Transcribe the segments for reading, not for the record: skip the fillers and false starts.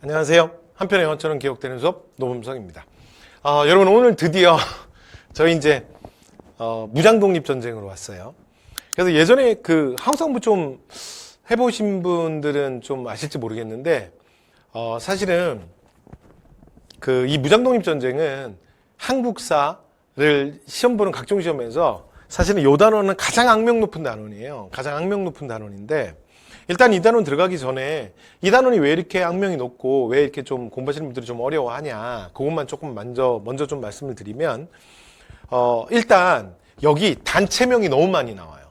안녕하세요. 한편의 영화처럼 기억되는 수업 노범성입니다. 여러분 오늘 드디어 저희 이제 무장 독립 전쟁으로 왔어요. 그래서 예전에 그 한국사공부 좀 해보신 분들은 좀 아실지 모르겠는데 사실은 그 이 무장 독립 전쟁은 한국사를 시험 보는 각종 시험에서 사실은 이 단원은 가장 악명 높은 단원이에요. 가장 악명 높은 단원인데 일단 이 단원 들어가기 전에 이 단원이 왜 이렇게 악명이 높고 왜 이렇게 좀 공부하시는 분들이 좀 어려워하냐 그것만 조금 먼저 좀 말씀을 드리면 일단 여기 단체명이 너무 많이 나와요.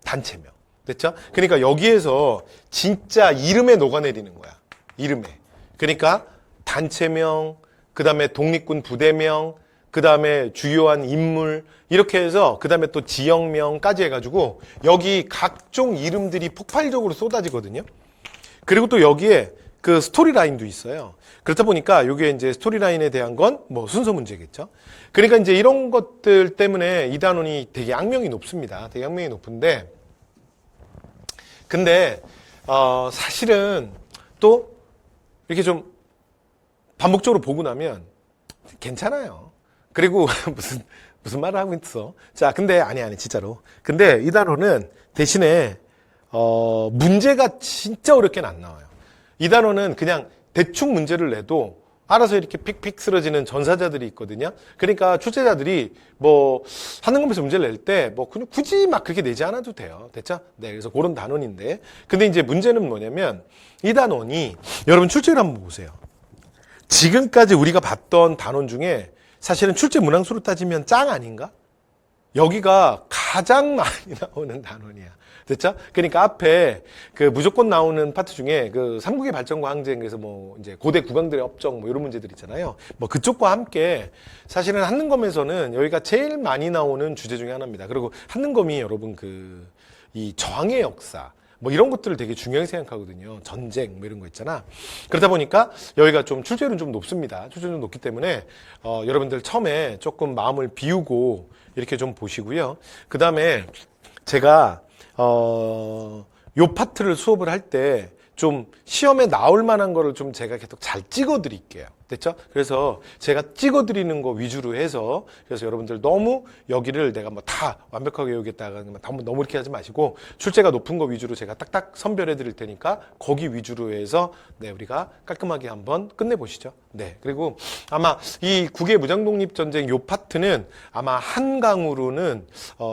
단체명. 됐죠? 그러니까 여기에서 진짜 이름에 녹아내리는 거야. 이름에. 그러니까 단체명, 그 다음에 독립군 부대명, 그 다음에 주요한 인물 이렇게 해서 그 다음에 또 지역명까지 해가지고 여기 각종 이름들이 폭발적으로 쏟아지거든요. 그리고 또 여기에 그 스토리라인도 있어요. 그렇다 보니까 이게 이제 스토리라인에 대한 건 뭐 순서 문제겠죠. 그러니까 이제 이런 것들 때문에 이 단원이 되게 악명이 높습니다. 되게 악명이 높은데 근데 사실은 또 이렇게 좀 반복적으로 보고 나면 괜찮아요. 그리고 무슨 말을 하고 있어. 자, 근데 아니 진짜로. 근데 이 단원은 대신에 문제가 진짜 어렵게는 안 나와요. 이 단원은 그냥 대충 문제를 내도 알아서 이렇게 픽픽 쓰러지는 전사자들이 있거든요. 그러니까 출제자들이 뭐 하는 검에서 문제를 낼 때 뭐 그냥 굳이 막 그렇게 내지 않아도 돼요. 됐죠? 네, 그래서 그런 단원인데. 근데 이제 문제는 뭐냐면 이 단원이 여러분 출제를 한번 보세요. 지금까지 우리가 봤던 단원 중에 사실은 출제 문항수로 따지면 짱 아닌가? 여기가 가장 많이 나오는 단원이야. 됐죠? 그러니까 앞에 그 무조건 나오는 파트 중에 그 삼국의 발전과 항쟁에서 뭐 이제 고대 국왕들의 업적 뭐 이런 문제들 있잖아요. 뭐 그쪽과 함께 사실은 한능검에서는 여기가 제일 많이 나오는 주제 중에 하나입니다. 그리고 한능검이 여러분 그 이 저항의 역사 뭐 이런 것들을 되게 중요하게 생각하거든요. 전쟁 뭐 이런 거 있잖아. 그러다 보니까 여기가 좀 출제율은 좀 높습니다. 출제율은 좀 높기 때문에 여러분들 처음에 조금 마음을 비우고 이렇게 좀 보시고요. 그 다음에 제가 요 파트를 수업을 할 때 좀 시험에 나올 만한 거를 좀 제가 계속 잘 찍어 드릴게요. 됐죠? 그래서 제가 찍어 드리는 거 위주로 해서 그래서 여러분들 너무 여기를 내가 뭐 다 완벽하게 외우겠다가 너무 이렇게 하지 마시고 출제가 높은 거 위주로 제가 딱딱 선별해 드릴 테니까 거기 위주로 해서 네, 우리가 깔끔하게 한번 끝내 보시죠. 네. 그리고 아마 이 국외 무장독립 전쟁 요 파트는 아마 한 강으로는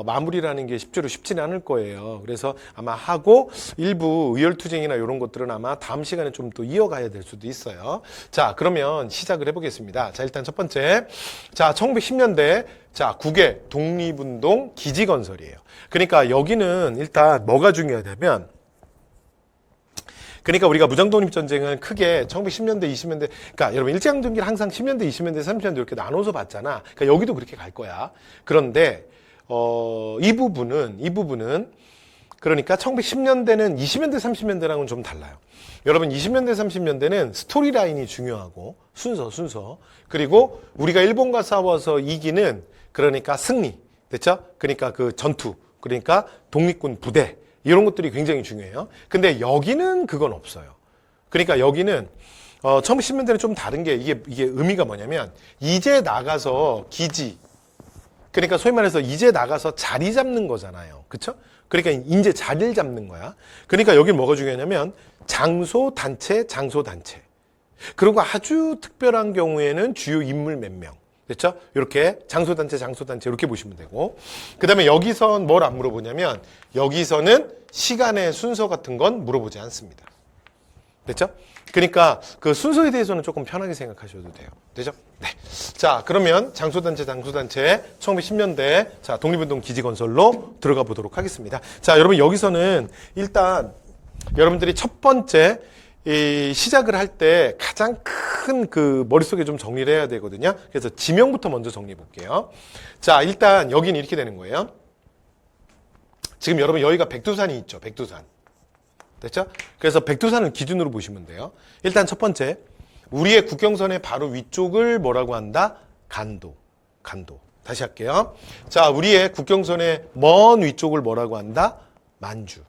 마무리라는 게 쉽지는 않을 거예요. 그래서 아마 하고 일부 의열투쟁이나 이런 것들은 아마 다음 시간에 좀 또 이어가야 될 수도 있어요. 자, 그러면 시작을 해보겠습니다. 자, 일단 첫 번째. 자, 1910년대. 자, 국외 독립운동 기지건설이에요. 그러니까 여기는 일단 뭐가 중요하냐면 그러니까 우리가 무장독립전쟁은 크게 1910년대, 20년대, 그러니까 여러분 일제강점기를 항상 10년대, 20년대, 30년대 이렇게 나눠서 봤잖아. 그러니까 여기도 그렇게 갈 거야. 그런데 이 부분은 그러니까 1910년대는 20년대, 30년대랑은 좀 달라요. 여러분 20년대, 30년대는 스토리라인이 중요하고 순서 그리고 우리가 일본과 싸워서 이기는 그러니까 승리, 됐죠? 그러니까 그 전투, 그러니까 독립군 부대 이런 것들이 굉장히 중요해요. 근데 여기는 그건 없어요. 그러니까 여기는 1910년대는 좀 다른 게 이게 의미가 뭐냐면 이제 나가서 기지, 그러니까 소위 말해서 이제 나가서 자리 잡는 거잖아요. 그쵸? 그러니까 이제 자리를 잡는 거야. 그러니까 여기 뭐가 중요하냐면 장소, 단체. 그리고 아주 특별한 경우에는 주요 인물 몇 명. 됐죠? 이렇게 장소, 단체 이렇게 보시면 되고. 그 다음에 여기선 뭘 안 물어보냐면 여기서는 시간의 순서 같은 건 물어보지 않습니다. 됐죠? 그러니까 그 순서에 대해서는 조금 편하게 생각하셔도 돼요. 되죠? 네. 자, 그러면 장소단체 1910년대 자, 독립운동 기지건설로 들어가 보도록 하겠습니다. 자, 여러분 여기서는 일단 여러분들이 첫 번째 시작을 할 때 가장 큰 그 머릿속에 좀 정리를 해야 되거든요. 그래서 지명부터 먼저 정리해 볼게요. 자, 일단 여기는 이렇게 되는 거예요. 지금 여러분 여기가 백두산이 있죠. 백두산. 됐죠? 그래서 백두산을 기준으로 보시면 돼요. 일단 첫 번째, 우리의 국경선의 바로 위쪽을 뭐라고 한다? 간도. 다시 할게요. 자, 우리의 국경선의 먼 위쪽을 뭐라고 한다? 만주.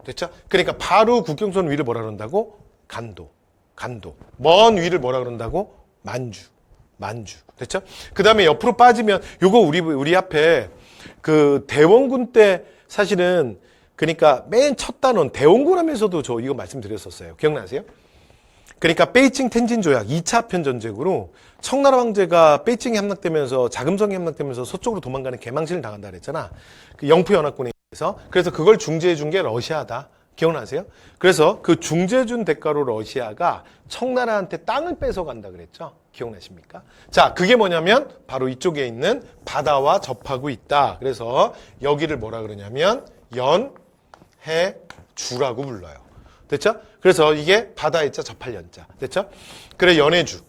됐죠? 그러니까 바로 국경선 위를 뭐라 그런다고? 간도. 간도. 먼 위를 뭐라 그런다고? 만주. 만주. 됐죠? 그 다음에 옆으로 빠지면, 요거 우리 앞에 그 대원군 때 사실은 그러니까 맨 첫 단원 대원군 하면서도 저 이거 말씀드렸었어요. 기억나세요? 그러니까 베이징 텐진 조약 2차 아편 전쟁으로 청나라 황제가 베이징에 함락되면서 자금성에 함락되면서 서쪽으로 도망가는 개망신을 당한다 그랬잖아. 그 영프 연합군에 의해서. 그래서 그걸 중재해 준 게 러시아다. 기억나세요? 그래서 그 중재해 준 대가로 러시아가 청나라한테 땅을 뺏어간다 그랬죠. 기억나십니까? 자, 그게 뭐냐면 바로 이쪽에 있는 바다와 접하고 있다. 그래서 여기를 뭐라 그러냐면 연해주라고 불러요. 됐죠? 그래서 이게 바다의 자 접할 연자. 됐죠? 그래 연해주.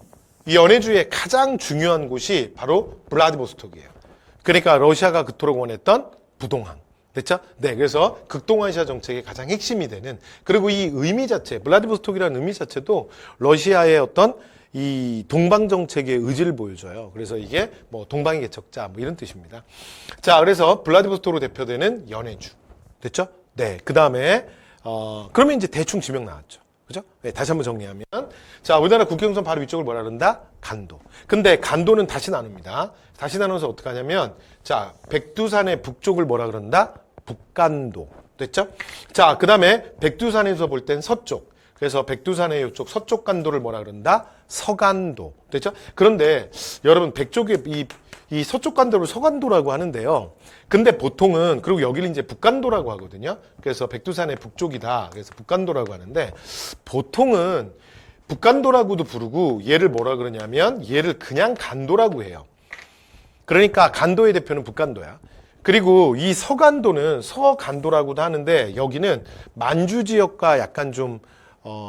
이 연해주의 가장 중요한 곳이 바로 블라디보스톡이에요. 그러니까 러시아가 그토록 원했던 부동항. 됐죠? 네, 그래서 극동아시아 정책의 가장 핵심이 되는, 그리고 이 의미 자체, 블라디보스톡이라는 의미 자체도 러시아의 어떤 이 동방 정책의 의지를 보여줘요. 그래서 이게 뭐 동방의 개척자 뭐 이런 뜻입니다. 자, 그래서 블라디보스톡으로 대표되는 연해주. 됐죠? 네, 그 다음에 그러면 이제 대충 지명 나왔죠. 그죠? 네, 다시 한번 정리하면. 자, 우리나라 국경선 바로 위쪽을 뭐라 그런다? 간도. 근데 간도는 다시 나눕니다. 다시 나눠서 어떻게 하냐면, 자, 백두산의 북쪽을 뭐라 그런다? 북간도. 됐죠? 자, 그 다음에 백두산에서 볼 땐 서쪽. 그래서 백두산의 이쪽 서쪽 간도를 뭐라 그런다? 서간도. 됐죠? 그런데 여러분, 백쪽에 이 서쪽 간도를 서간도라고 하는데요. 근데 보통은, 그리고 여기를 이제 북간도라고 하거든요. 그래서 백두산의 북쪽이다. 그래서 북간도라고 하는데, 보통은 북간도라고도 부르고, 얘를 뭐라 그러냐면, 얘를 그냥 간도라고 해요. 그러니까 간도의 대표는 북간도야. 그리고 이 서간도는 서간도라고도 하는데, 여기는 만주 지역과 약간 좀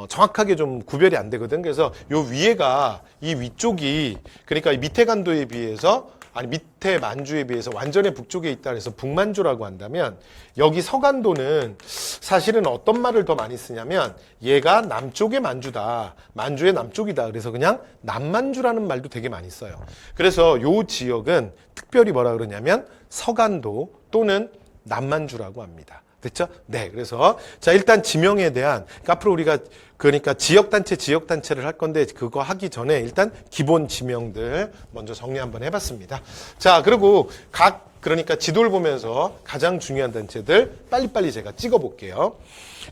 정확하게 좀 구별이 안 되거든. 그래서 요 위에가, 이 위쪽이, 그러니까 이 밑에 간도에 비해서, 아니 밑에 만주에 비해서 완전히 북쪽에 있다 그래서 북만주라고 한다면, 여기 서간도는 사실은 어떤 말을 더 많이 쓰냐면, 얘가 남쪽의 만주다, 만주의 남쪽이다, 그래서 그냥 남만주라는 말도 되게 많이 써요. 그래서 요 지역은 특별히 뭐라 그러냐면 서간도 또는 남만주라고 합니다. 됐죠? 네. 그래서 자, 일단 지명에 대한, 그러니까 앞으로 우리가 그러니까 지역단체를 할 건데, 그거 하기 전에 일단 기본 지명들 먼저 정리 한번 해봤습니다. 자, 그리고 그러니까 지도를 보면서 가장 중요한 단체들 빨리빨리 제가 찍어볼게요.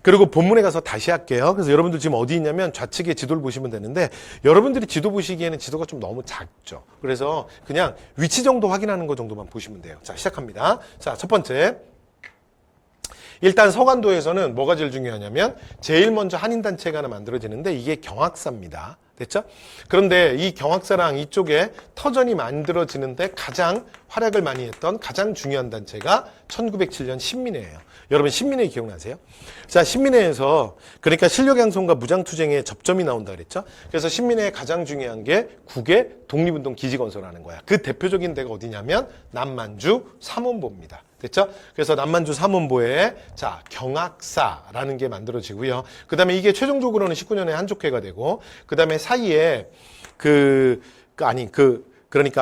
그리고 본문에 가서 다시 할게요. 그래서 여러분들 지금 어디 있냐면 좌측에 지도를 보시면 되는데, 여러분들이 지도 보시기에는 지도가 좀 너무 작죠. 그래서 그냥 위치 정도 확인하는 거 정도만 보시면 돼요. 자, 시작합니다. 자, 첫 번째. 일단 서간도에서는 뭐가 제일 중요하냐면, 제일 먼저 한인단체가 하나 만들어지는데, 이게 경학사입니다. 됐죠? 그런데 이 경학사랑 이쪽에 터전이 만들어지는데 가장 활약을 많이 했던 가장 중요한 단체가 1907년 신민회예요. 여러분 신민회 기억나세요? 자, 신민회에서 그러니까 실력 양성과 무장투쟁의 접점이 나온다 그랬죠? 그래서 신민회의 가장 중요한 게 국외 독립운동 기지 건설하는 거야. 그 대표적인 데가 어디냐면 남만주 삼원보입니다. 됐죠? 그래서 남만주 삼원보에 자, 경학사라는 게 만들어지고요. 그 다음에 이게 최종적으로는 19년에 한족회가 되고, 그 다음에 사이에 그러니까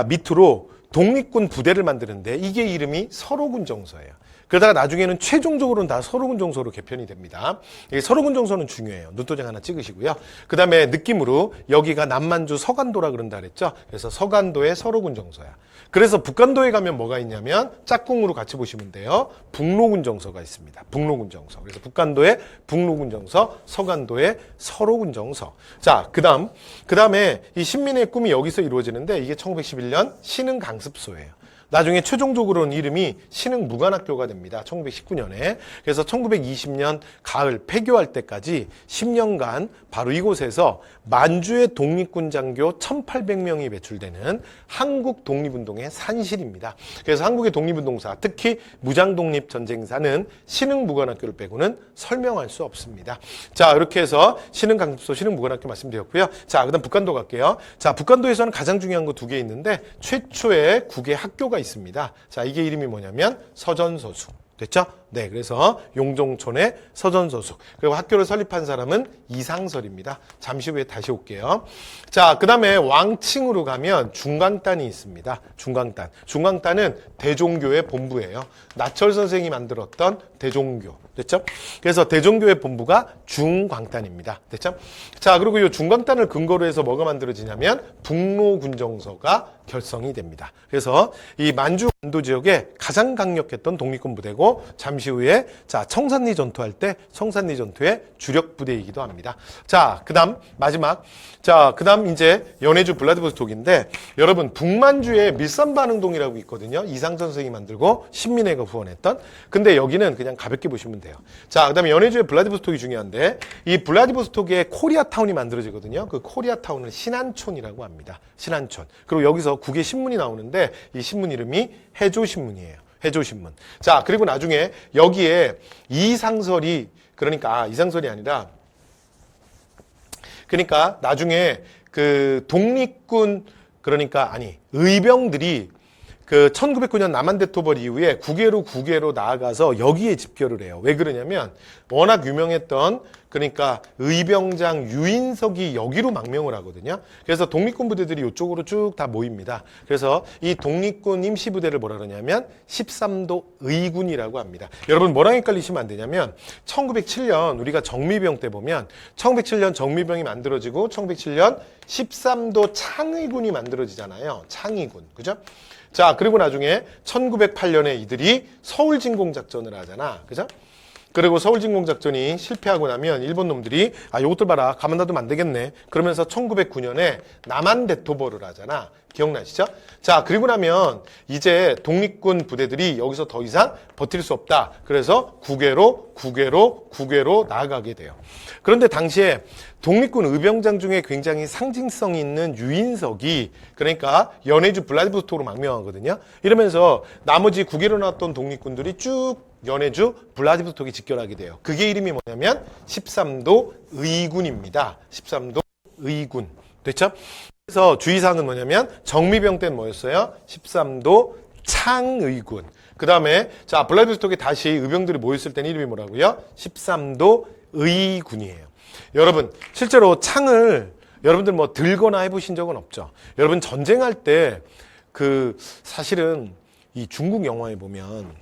밑으로 독립군 부대를 만드는데, 이게 이름이 서로군 정서예요. 그러다가 나중에는 최종적으로는 다 서로군 정서로 개편이 됩니다. 이 서로군 정서는 중요해요. 눈도장 하나 찍으시고요. 그 다음에 느낌으로 여기가 남만주 서간도라 그런다 그랬죠. 그래서 서간도의 서로군 정서야. 그래서 북간도에 가면 뭐가 있냐면 짝꿍으로 같이 보시면 돼요. 북로군 정서가 있습니다. 북로군 정서. 그래서 북간도의 북로군 정서, 서간도의 서로군 정서. 자, 그다음에 이 신민의 꿈이 여기서 이루어지는데, 이게 1911년 신흥 강습소예요. 나중에 최종적으로는 이름이 신흥 무관학교가 됩니다. 1919년에. 그래서 1920년 가을 폐교할 때까지 10년간 바로 이곳에서 만주의 독립군 장교 1800명이 배출되는 한국 독립운동의 산실입니다. 그래서 한국의 독립운동사, 특히 무장독립전쟁사는 신흥 무관학교를 빼고는 설명할 수 없습니다. 자, 이렇게 해서 신흥 강습소, 신흥 무관학교 말씀드렸고요. 자, 그다음 북간도 갈게요. 자, 북간도에서는 가장 중요한 거 2개 있는데, 최초의 국외 학교가 있습니다. 자, 이게 이름이 뭐냐면 서전서수. 됐죠? 네, 그래서 용종촌의 서전서수. 그리고 학교를 설립한 사람은 이상설입니다. 잠시 후에 다시 올게요. 자, 그 다음에 왕칭으로 가면 중강단이 있습니다. 중강단. 중강단은 대종교의 본부예요. 나철 선생이 만들었던 대종교. 됐죠? 그래서 대종교회 본부가 중광단입니다. 됐죠? 자, 그리고 이 중광단을 근거로 해서 뭐가 만들어지냐면 북로군정서가 결성이 됩니다. 그래서 이 만주 완도 지역에 가장 강력했던 독립군 부대고 잠시 후에 자, 청산리 전투할 때 청산리 전투의 주력 부대이기도 합니다. 자, 그다음 마지막. 자, 그다음 이제 연해주 블라디보스톡인데 여러분 북만주에 밀산반응동이라고 있거든요. 이상전 선생이 만들고 신민회가 후원했던. 근데 여기는 그냥 가볍게 보시면 돼요. 자, 그다음에 연해주의 블라디보스톡이 중요한데 이 블라디보스톡에 코리아타운이 만들어지거든요. 그 코리아타운을 신안촌이라고 합니다. 신안촌. 그리고 여기서 국외 신문이 나오는데 이 신문 이름이 해조신문이에요. 해조신문. 자, 그리고 나중에 여기에 이상설이 그러니까 이상설이 아니라 그러니까 나중에 그 독립군 그러니까 의병들이 그 1909년 남한대토벌 이후에 국외로 나아가서 여기에 집결을 해요. 왜 그러냐면 워낙 유명했던 그러니까 의병장 유인석이 여기로 망명을 하거든요. 그래서 독립군 부대들이 이쪽으로 쭉 다 모입니다. 그래서 이 독립군 임시부대를 뭐라 그러냐면 13도 의군이라고 합니다. 여러분 뭐랑 헷갈리시면 안 되냐면 1907년 우리가 정미병 때 보면 1907년 정미병이 만들어지고 1907년 13도 창의군이 만들어지잖아요. 창의군. 그죠? 자, 그리고 나중에 1908년에 이들이 서울진공작전을 하잖아. 그죠? 그리고 서울진공작전이 실패하고 나면 일본 놈들이 요것들 봐라. 가만 놔두면 안 되겠네. 그러면서 1909년에 남한대토벌을 하잖아. 기억나시죠? 자, 그리고 나면 이제 독립군 부대들이 여기서 더 이상 버틸 수 없다. 그래서 국외로 나아가게 돼요. 그런데 당시에 독립군 의병장 중에 굉장히 상징성 있는 유인석이 그러니까 연해주 블라디보스톡으로 망명하거든요. 이러면서 나머지 국외로 나왔던 독립군들이 쭉 연해주 블라디보스톡에 집결하게 돼요. 그게 이름이 뭐냐면 13도 의군입니다. 13도 의군. 됐죠? 그래서 주의사항은 뭐냐면 정미병 때는 뭐였어요? 13도 창의군. 그 다음에 자 블라디보스톡에 다시 의병들이 모였을 때는 이름이 뭐라고요? 13도 의군이에요. 여러분 실제로 창을 여러분들 뭐 들거나 해보신 적은 없죠? 여러분 전쟁할 때 그 사실은 이 중국 영화에 보면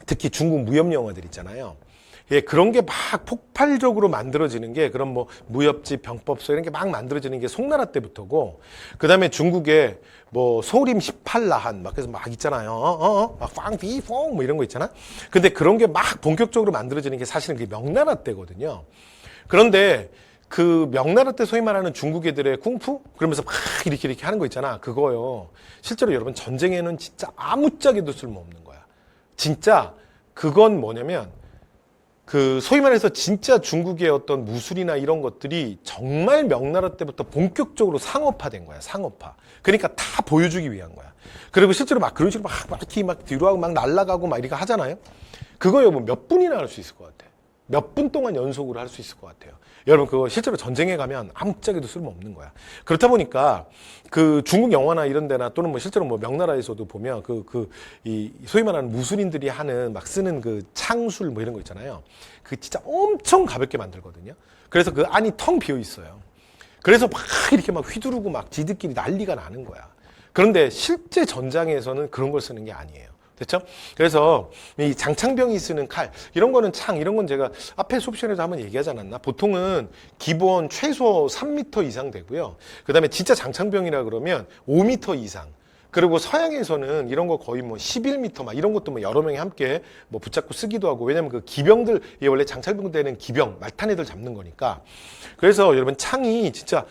특히 중국 무협 영화들 있잖아요. 예, 그런 게 막 폭발적으로 만들어지는 게 그런 뭐 무협지, 병법서 이런 게 막 만들어지는 게 송나라 때부터고 그 다음에 중국에 뭐 소림 18라한 막 그래서 막 있잖아요. 막 빵비퐁 뭐 이런 거 있잖아. 근데 그런 게 막 본격적으로 만들어지는 게 사실은 그게 명나라 때거든요. 그런데 그 명나라 때 소위 말하는 중국 애들의 쿵푸? 그러면서 막 이렇게 하는 거 있잖아. 그거요. 실제로 여러분 전쟁에는 진짜 아무짝에도 쓸모없는 거야. 진짜 그건 뭐냐면 그 소위 말해서 진짜 중국의 어떤 무술이나 이런 것들이 정말 명나라 때부터 본격적으로 상업화된 거야. 상업화. 그러니까 다 보여주기 위한 거야. 그리고 실제로 막 그런 식으로 막 뒤로 하고 막 날아가고 막 이렇게 하잖아요. 그거 여러분 몇 분이나 할 수 있을 것 같아. 몇 분 동안 연속으로 할 수 있을 것 같아요. 여러분 그거 실제로 전쟁에 가면 아무짝에도 쓸모없는 거야. 그렇다 보니까 그 중국 영화나 이런 데나 또는 뭐 실제로 뭐 명나라에서도 보면 이 소위 말하는 무술인들이 하는 막 쓰는 그 창술 뭐 이런 거 있잖아요. 그 진짜 엄청 가볍게 만들거든요. 그래서 그 안이 텅 비어 있어요. 그래서 막 이렇게 막 휘두르고 막 지들끼리 난리가 나는 거야. 그런데 실제 전장에서는 그런 걸 쓰는 게 아니에요. 됐죠? 그래서 이 장창병이 쓰는 칼 이런 거는 창 이런 건 제가 앞에 수업시간에도 한번 얘기하지 않았나? 보통은 기본 최소 3m 이상 되고요. 그 다음에 진짜 장창병이라 그러면 5m 이상. 그리고 서양에서는 이런 거 거의 뭐 11m 막 이런 것도 뭐 여러 명이 함께 뭐 붙잡고 쓰기도 하고 왜냐면 그 기병들 원래 장창병 때는 기병 말탄 애들 잡는 거니까. 그래서 여러분 창이 진짜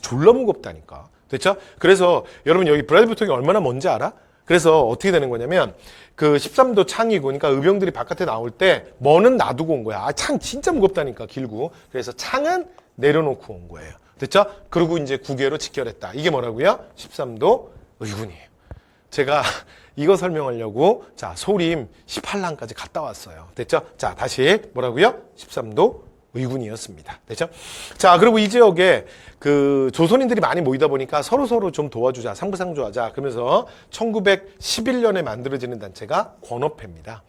졸라 무겁다니까. 됐죠? 그래서 여러분 여기 블라디보스톡이 얼마나 먼지 알아? 그래서 어떻게 되는 거냐면 그 13도 창이고 그러니까 의병들이 바깥에 나올 때 뭐는 놔두고 온 거야. 창 진짜 무겁다니까 길고. 그래서 창은 내려놓고 온 거예요. 됐죠? 그리고 이제 국외로 직결했다. 이게 뭐라고요? 13도 의군이에요. 제가 이거 설명하려고 자 소림 18랑까지 갔다 왔어요. 됐죠? 자 다시 뭐라고요? 13도 의군이었습니다. 됐죠? 자, 그리고 이 지역에 그 조선인들이 많이 모이다 보니까 서로 좀 도와주자, 상부상조하자. 그러면서 1911년에 만들어지는 단체가 권업회입니다.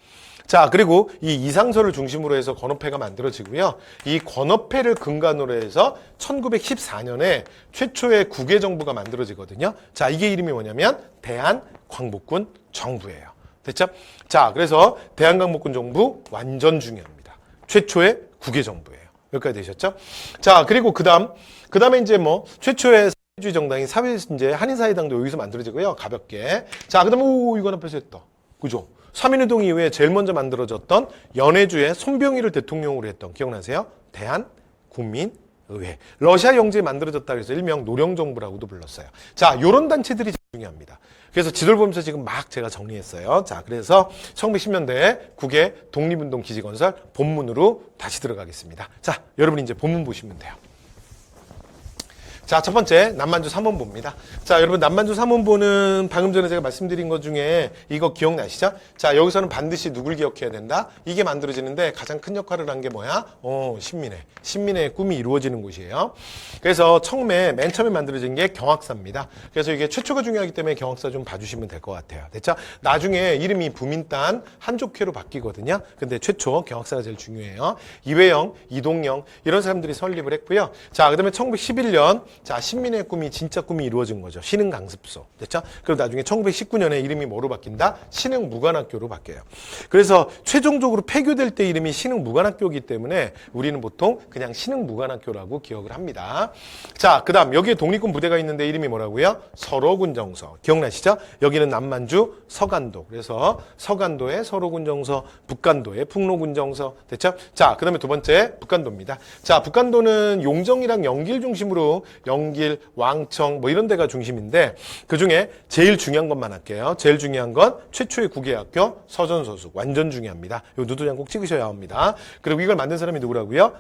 자, 그리고 이 이상서를 중심으로 해서 권업회가 만들어지고요. 이 권업회를 근간으로 해서 1914년에 최초의 국외정부가 만들어지거든요. 자, 이게 이름이 뭐냐면 대한광복군 정부예요. 됐죠? 자, 그래서 대한강복군 정부 완전 중요합니다. 최초의 국외 정부예요. 여기까지 되셨죠? 자, 그리고 그 다음에 이제 뭐, 최초의 사회주의 정당인 이제 한인사회당도 여기서 만들어지고요. 가볍게. 자, 그 다음에, 이건 앞에서 했다. 그죠? 3.1운동 이후에 제일 먼저 만들어졌던 연해주의 손병희를 대통령으로 했던, 기억나세요? 대한국민의회. 러시아 영지에 만들어졌다 그래서 일명 노령정부라고도 불렀어요. 자, 요런 단체들이 중요합니다. 그래서 지도를 보면서 지금 막 제가 정리했어요. 자, 그래서 1910년대 국외 독립운동 기지건설 본문으로 다시 들어가겠습니다. 자, 여러분 이제 본문 보시면 돼요. 자, 첫 번째 남만주 3원보입니다. 자, 여러분 남만주 3원보는 방금 전에 제가 말씀드린 것 중에 이거 기억나시죠? 자, 여기서는 반드시 누굴 기억해야 된다? 이게 만들어지는데 가장 큰 역할을 한 게 뭐야? 신민회. 신민회의 꿈이 이루어지는 곳이에요. 그래서 맨 처음에 만들어진 게 경학사입니다. 그래서 이게 최초가 중요하기 때문에 경학사 좀 봐주시면 될 것 같아요. 됐죠? 나중에 이름이 부민단 한족회로 바뀌거든요. 근데 최초 경학사가 제일 중요해요. 이회영, 이동영 이런 사람들이 설립을 했고요. 자, 그 다음에 1911년 자, 신민의 꿈이 진짜 꿈이 이루어진 거죠. 신흥강습소. 됐죠? 그리고 나중에 1919년에 이름이 뭐로 바뀐다? 신흥무관학교로 바뀌어요. 그래서 최종적으로 폐교될 때 이름이 신흥무관학교이기 때문에 우리는 보통 그냥 신흥무관학교라고 기억을 합니다. 자, 그 다음 여기에 독립군 부대가 있는데 이름이 뭐라고요? 서로군정서. 기억나시죠? 여기는 남만주 서간도. 그래서 서간도의 서로군정서, 북간도의 북로군정서. 됐죠? 자, 그 다음에 두 번째 북간도입니다. 자, 북간도는 용정이랑 영길 중심으로 영길, 왕청 뭐 이런 데가 중심인데 그중에 제일 중요한 것만 할게요. 제일 중요한 건 최초의 국외학교 서전서숙. 완전 중요합니다. 이 누도장 꼭 찍으셔야 합니다. 그리고 이걸 만든 사람이 누구라고요?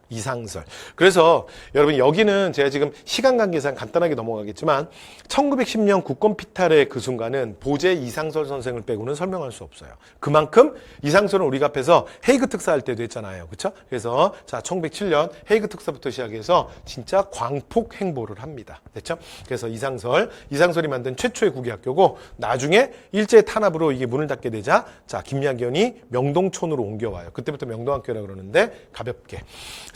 이상설. 그래서 여러분 여기는 제가 지금 시간 관계상 간단하게 넘어가겠지만 1910년 국권 피탈의 그 순간은 보제 이상설 선생을 빼고는 설명할 수 없어요. 그만큼 이상설은 우리가 앞에서 헤이그 특사 할 때도 했잖아요. 그렇죠? 그래서 자 1907년 헤이그 특사부터 시작해서 진짜 광폭 행보를 합니다. 됐죠? 그래서 이상설이 만든 최초의 국외학교고 나중에 일제 탄압으로 이게 문을 닫게 되자 자 김양견이 명동촌으로 옮겨와요. 그때부터 명동학교라 그러는데 가볍게.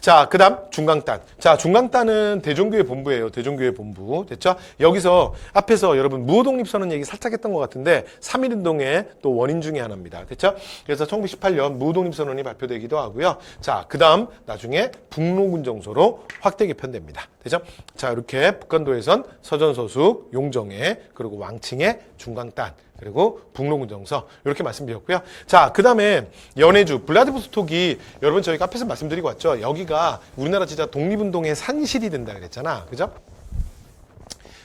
자, 그 다음 중강단. 자, 중강단은 대종교회 본부예요. 대종교회 본부. 됐죠? 여기서 앞에서 여러분 무호독립선언 얘기 살짝 했던 것 같은데 3.1운동의 또 원인 중에 하나입니다. 됐죠? 그래서 1918년 무호독립선언이 발표되기도 하고요. 자, 그 다음 나중에 북로군정서로 확대 개편됩니다. 됐죠? 자, 이렇게 북간도에선 서전서숙, 용정회, 그리고 왕칭의 중강단, 그리고 북로군정서 이렇게 말씀드렸고요. 자, 그 다음에 연해주 블라디보스톡이 여러분 저희가 앞에서 말씀드리고 왔죠. 여기가 우리나라 진짜 독립운동의 산실이 된다 그랬잖아. 그죠?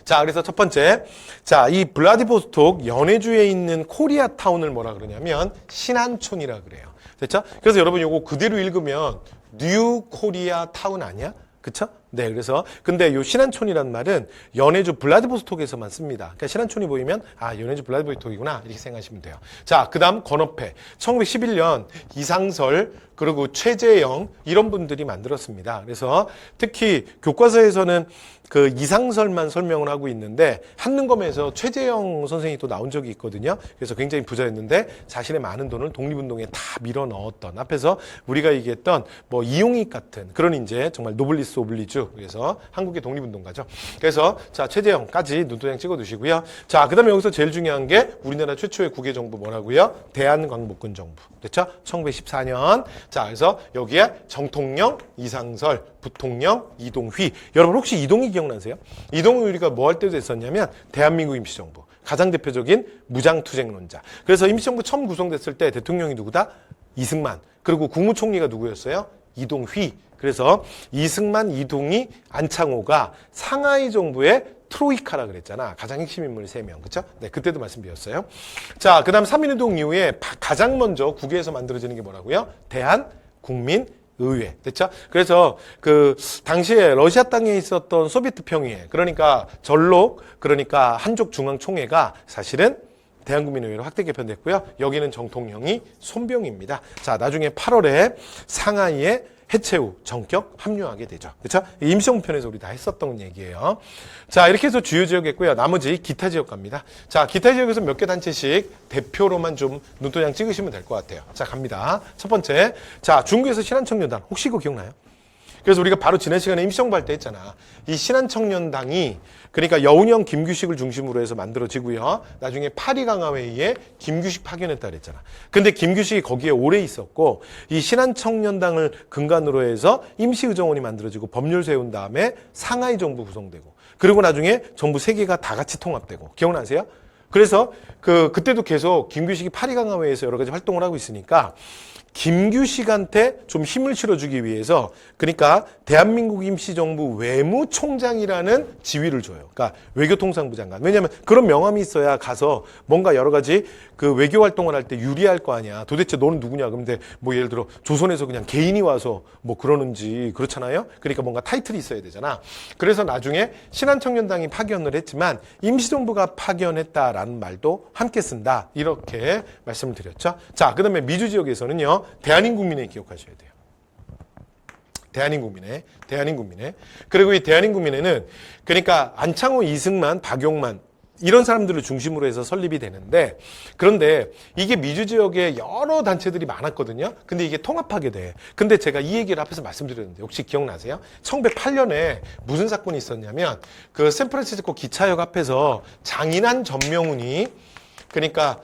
자, 그래서 첫 번째, 자, 이 블라디보스톡 연해주에 있는 코리아타운을 뭐라 그러냐면 신안촌이라 그래요. 됐죠? 그래서 여러분 요거 그대로 읽으면 뉴 코리아 타운 아니야? 그쵸? 네, 그래서 근데 요 신안촌이라는 말은 연해주 블라디보스톡에서만 씁니다. 그러니까 신안촌이 보이면 연해주 블라디보스톡이구나 이렇게 생각하시면 돼요. 자, 그다음 건업회 1911년 이상설 그리고 최재영 이런 분들이 만들었습니다. 그래서 특히 교과서에서는 그 이상설만 설명을 하고 있는데 한능검에서 최재영 선생이 또 나온 적이 있거든요. 그래서 굉장히 부자였는데 자신의 많은 돈을 독립운동에 다 밀어 넣었던 앞에서 우리가 얘기했던 뭐 이용익 같은 그런 이제 정말 노블리스 오블리주 그래서 한국의 독립운동가죠. 그래서 자 최재영까지 눈도장 찍어두시고요. 자 그다음에 여기서 제일 중요한 게 우리나라 최초의 국외정부 뭐라고요? 대한광복군 정부. 됐죠? 1914년. 자 그래서 여기에 정통령, 이상설, 부통령, 이동휘. 여러분 혹시 이동휘 기억나세요? 이동휘 우리가 뭐 할 때도 했었냐면 대한민국 임시정부. 가장 대표적인 무장투쟁론자. 그래서 임시정부 처음 구성됐을 때 대통령이 누구다? 이승만. 그리고 국무총리가 누구였어요? 이동휘. 그래서 이승만, 이동휘, 안창호가 상하이 정부의 트로이카라 그랬잖아. 가장 핵심 인물 3명. 그쵸? 네, 그때도 말씀드렸어요. 자, 그 다음 3.1운동 이후에 가장 먼저 국외에서 만들어지는 게 뭐라고요? 대한국민의회. 됐죠? 그래서 그 당시에 러시아 땅에 있었던 소비에트 평의회. 그러니까 전록, 그러니까 한족 중앙총회가 사실은 대한국민의회로 확대 개편됐고요. 여기는 정통령이 손병입니다. 자, 나중에 8월에 상하이에 해체 후 전격 합류하게 되죠. 그렇죠? 임시정부 편에서 우리 다 했었던 얘기예요. 자, 이렇게 해서 주요 지역 했고요. 나머지 기타 지역 갑니다. 자, 기타 지역에서 몇 개 단체씩 대표로만 좀 눈도장 찍으시면 될 것 같아요. 자, 갑니다. 첫 번째. 자, 중국에서 신한청년단. 혹시 이거 기억나요? 그래서 우리가 바로 지난 시간에 임시정부 할 때 했잖아. 이 신한청년당이 그러니까 여운형 김규식을 중심으로 해서 만들어지고요. 나중에 파리강화회의에 김규식 파견했다 그랬잖아. 근데 김규식이 거기에 오래 있었고 이 신한청년당을 근간으로 해서 임시의정원이 만들어지고 법률 세운 다음에 상하이 정부 구성되고 그리고 나중에 정부 세 개가 다 같이 통합되고 기억나세요? 그래서 그때도 계속 김규식이 파리강화회의에서 여러 가지 활동을 하고 있으니까 김규식한테 좀 힘을 실어주기 위해서 그러니까 대한민국 임시정부 외무총장이라는 지위를 줘요. 그러니까 외교통상부 장관. 왜냐하면 그런 명함이 있어야 가서 뭔가 여러 가지 그 외교 활동을 할 때 유리할 거 아니야. 도대체 너는 누구냐. 그런데 뭐 예를 들어 조선에서 그냥 개인이 와서 뭐 그러는지 그렇잖아요. 그러니까 뭔가 타이틀이 있어야 되잖아. 그래서 나중에 신한청년당이 파견을 했지만 임시정부가 파견했다라는 말도 함께 쓴다. 이렇게 말씀을 드렸죠. 자, 그다음에 미주 지역에서는요. 대한인국민회 기억하셔야 돼요. 대한인국민회. 그리고 이 대한인국민회는 그러니까 안창호, 이승만, 박용만 이런 사람들을 중심으로 해서 설립이 되는데 그런데 이게 미주 지역에 여러 단체들이 많았거든요. 근데 이게 통합하게 돼. 근데 제가 이 얘기를 앞에서 말씀드렸는데 혹시 기억나세요? 1908년에 무슨 사건이 있었냐면 그 샌프란시스코 기차역 앞에서 장인한 전명훈이 그러니까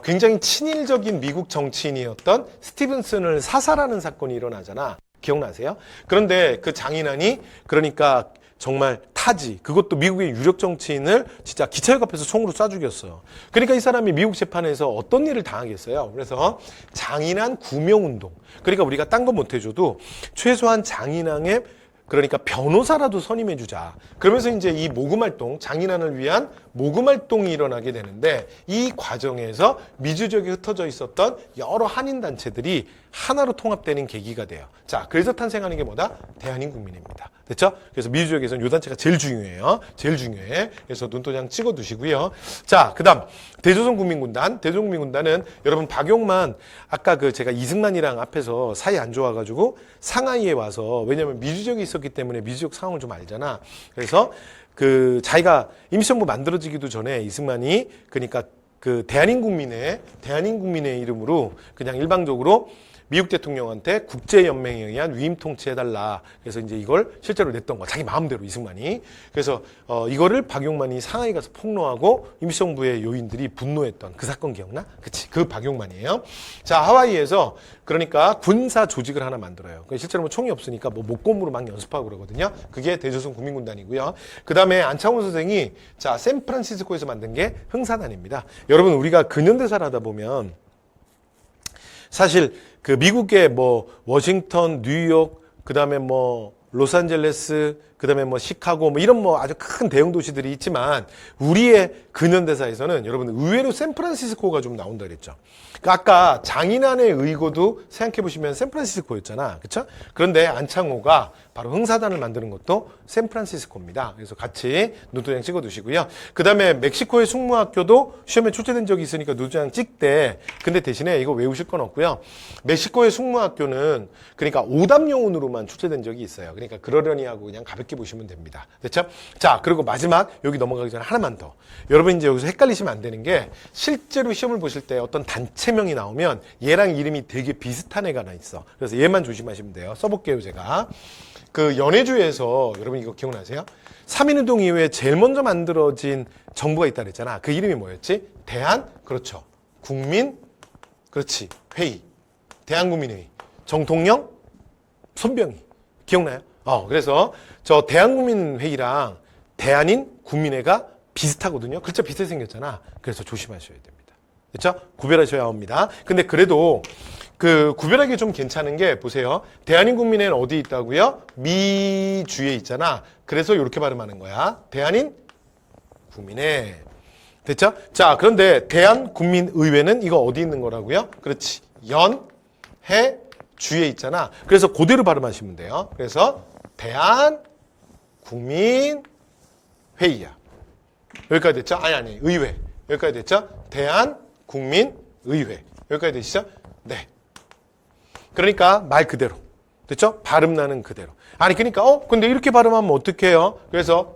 굉장히 친일적인 미국 정치인이었던 스티븐슨을 사살하는 사건이 일어나잖아. 기억나세요? 그런데 그 장인한이 그러니까 정말 타지, 그것도 미국의 유력 정치인을 진짜 기차역 앞에서 총으로 쏴 죽였어요. 그러니까 이 사람이 미국 재판에서 어떤 일을 당하겠어요? 그래서 장인한 구명운동. 그러니까 우리가 딴 거 못 해줘도 최소한 장인왕의 그러니까 변호사라도 선임해주자. 그러면서 이제 이 모금활동, 장인환을 위한 모금활동이 일어나게 되는데 이 과정에서 미주 지역에 흩어져 있었던 여러 한인단체들이 하나로 통합되는 계기가 돼요. 자, 그래서 탄생하는 게 뭐다? 대한인국민회입니다. 됐죠? 그래서 미주 지역에서는 이 단체가 제일 중요해요. 제일 중요해. 그래서 눈도장 찍어두시고요. 자, 그 다음 대조선국민군단. 대조선국민군단은 여러분 박용만 아까 제가 이승만이랑 앞에서 사이 안 좋아가지고 상하이에 와서 왜냐면 미주 지역에 있었기 때문에 미주 지역 상황을 좀 알잖아. 그래서 자기가 임시정부 만들어지기도 전에 이승만이 그러니까 대한인국민회 이름으로 그냥 일방적으로 미국 대통령한테 국제연맹에 의한 위임 통치해달라. 그래서 이제 이걸 실제로 냈던 거. 자기 마음대로 이승만이. 그래서 이거를 박용만이 상하이 가서 폭로하고 임시정부의 요인들이 분노했던 그 사건 기억나? 그치. 그 박용만이에요. 자, 하와이에서 그러니까 군사 조직을 하나 만들어요. 실제로 뭐 총이 없으니까 뭐 목검으로 막 연습하고 그러거든요. 그게 대조선 국민군단이고요. 그 다음에 안창호 선생이 자, 샌프란시스코에서 만든 게 흥사단입니다. 여러분, 우리가 근현대사를 하다 보면 사실 그 미국의 뭐 워싱턴, 뉴욕, 그다음에 뭐 로스앤젤레스, 그다음에 뭐 시카고 뭐 이런 뭐 아주 큰 대형 도시들이 있지만 우리의 근현대사에서는 여러분 의외로 샌프란시스코가 좀 나온다 그랬죠. 그러니까 아까 장인환의 의고도 생각해 보시면 샌프란시스코였잖아. 그렇죠? 그런데 안창호가 바로 흥사단을 만드는 것도 샌프란시스코입니다. 그래서 같이 눈도장 찍어 두시고요. 그다음에 멕시코의 숙무학교도 시험에 출제된 적이 있으니까 눈도장 찍되 근데 대신에 이거 외우실 건 없고요. 멕시코의 숙무학교는 그러니까 오답용으로만 출제된 적이 있어요. 그러니까 그러려니 하고 그냥 가볍게 보시면 됩니다. 됐죠? 자, 그리고 마지막 여기 넘어가기 전에 하나만 더. 여러분 이제 여기서 헷갈리시면 안 되는 게 실제로 시험을 보실 때 어떤 단체명이 나오면 얘랑 이름이 되게 비슷한 애가 하나 있어. 그래서 얘만 조심하시면 돼요. 써볼게요, 제가. 그 연해주에서 여러분 이거 기억나세요? 3.1운동 이후에 제일 먼저 만들어진 정부가 있다 그랬잖아. 그 이름이 뭐였지? 그렇죠. 그렇지. 회의. 대한국민회의. 정통령, 손병희. 기억나요? 그래서 저 대한국민회의랑 대한인 국민회가 비슷하거든요. 글자 비슷하게 생겼잖아. 그래서 조심하셔야 됩니다. 그렇죠? 구별하셔야 합니다. 근데 그래도 구별하기 좀 괜찮은 게 보세요. 대한인국민회는 어디 있다고요? 미주에 있잖아. 그래서 이렇게 발음하는 거야. 대한인국민회. 됐죠? 자, 그런데 대한국민의회는 이거 어디 있는 거라고요? 그렇지. 주에 있잖아. 그래서 그대로 발음하시면 돼요. 그래서 대한국민회의야. 여기까지 됐죠? 아니, 의회. 여기까지 됐죠? 대한국민의회. 여기까지 되시죠? 네. 그러니까 말 그대로. 됐죠? 발음 나는 그대로. 아니, 그러니까, 근데 이렇게 발음하면 어떡해요? 그래서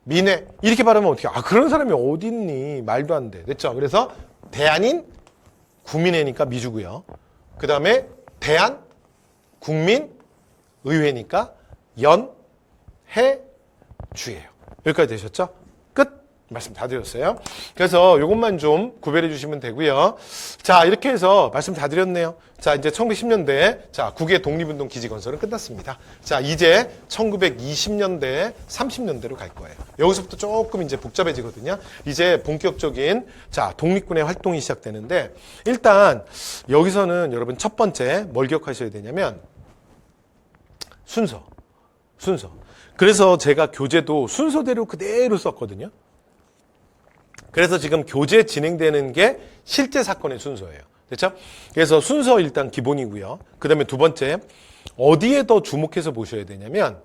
민회. 이렇게 발음하면 어떡해? 그런 사람이 어딨니? 말도 안 돼. 됐죠? 그래서 대한인 국민회니까 미주고요. 그 다음에 대한국민회의야. 의회니까 연, 해, 주예요. 여기까지 되셨죠? 끝. 말씀 다 드렸어요. 그래서 이것만 좀 구별해 주시면 되고요. 자, 이렇게 해서 말씀 다 드렸네요. 자, 이제 1910년대 자, 국외 독립운동 기지 건설은 끝났습니다. 자, 이제 1920년대, 30년대로 갈 거예요. 여기서부터 조금 이제 복잡해지거든요. 이제 본격적인 자, 독립군의 활동이 시작되는데 일단 여기서는 여러분 첫 번째 뭘 기억하셔야 되냐면 순서. 그래서 제가 교재도 순서대로 그대로 썼거든요. 그래서 지금 교재 진행되는 게 실제 사건의 순서예요. 됐죠? 그래서 순서 일단 기본이고요. 그 다음에 두 번째, 어디에 더 주목해서 보셔야 되냐면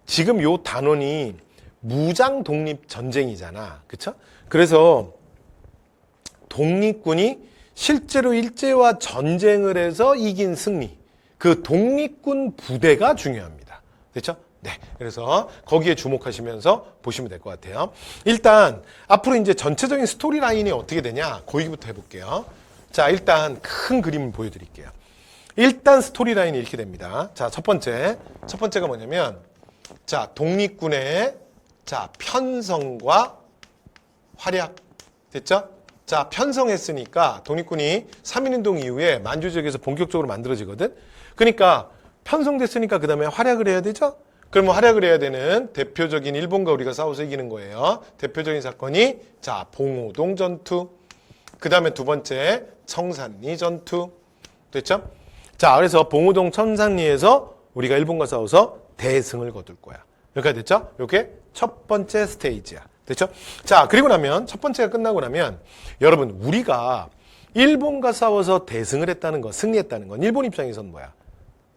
지금 요 단원이 무장 독립 전쟁이잖아. 그쵸? 그래서 독립군이 실제로 일제와 전쟁을 해서 이긴 승리. 그 독립군 부대가 중요합니다. 됐죠? 네. 그래서 거기에 주목하시면서 보시면 될 것 같아요. 일단 앞으로 이제 전체적인 스토리 라인이 어떻게 되냐? 거기부터 해볼게요. 자, 일단 큰 그림을 보여드릴게요. 일단 스토리 라인이 이렇게 됩니다. 자, 첫 번째가 뭐냐면 자, 독립군의 자, 편성과 활약. 됐죠? 자, 편성했으니까 독립군이 3.1운동 이후에 만주 지역에서 본격적으로 만들어지거든. 그러니까 편성됐으니까 그 다음에 활약을 해야 되죠? 그러면 활약을 해야 되는 대표적인 일본과 우리가 싸워서 이기는 거예요. 대표적인 사건이 자, 봉오동 전투. 그 다음에 두 번째 청산리 전투. 됐죠? 자, 그래서 봉오동 청산리에서 우리가 일본과 싸워서 대승을 거둘 거야. 여기까지 됐죠? 이게 첫 번째 스테이지야. 됐죠? 자, 그리고 나면 첫 번째가 끝나고 나면 여러분 우리가 일본과 싸워서 대승을 했다는 거, 승리했다는 건 일본 입장에서는 뭐야?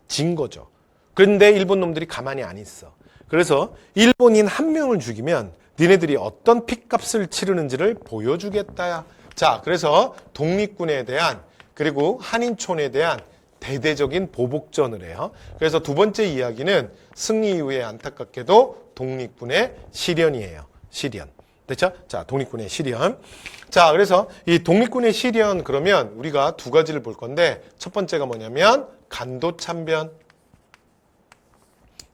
진 거죠. 그런데 일본 놈들이 가만히 안 있어. 그래서 일본인 한 명을 죽이면 니네들이 어떤 핏값을 치르는지를 보여주겠다. 자, 그래서 독립군에 대한 그리고 한인촌에 대한 대대적인 보복전을 해요. 그래서 두 번째 이야기는 승리 이후에 안타깝게도 독립군의 실현이에요. 실현. 됐죠? 자, 독립군의 실현. 자, 그래서 이 독립군의 실현 그러면 우리가 두 가지를 볼 건데 첫 번째가 뭐냐면 간도 참변.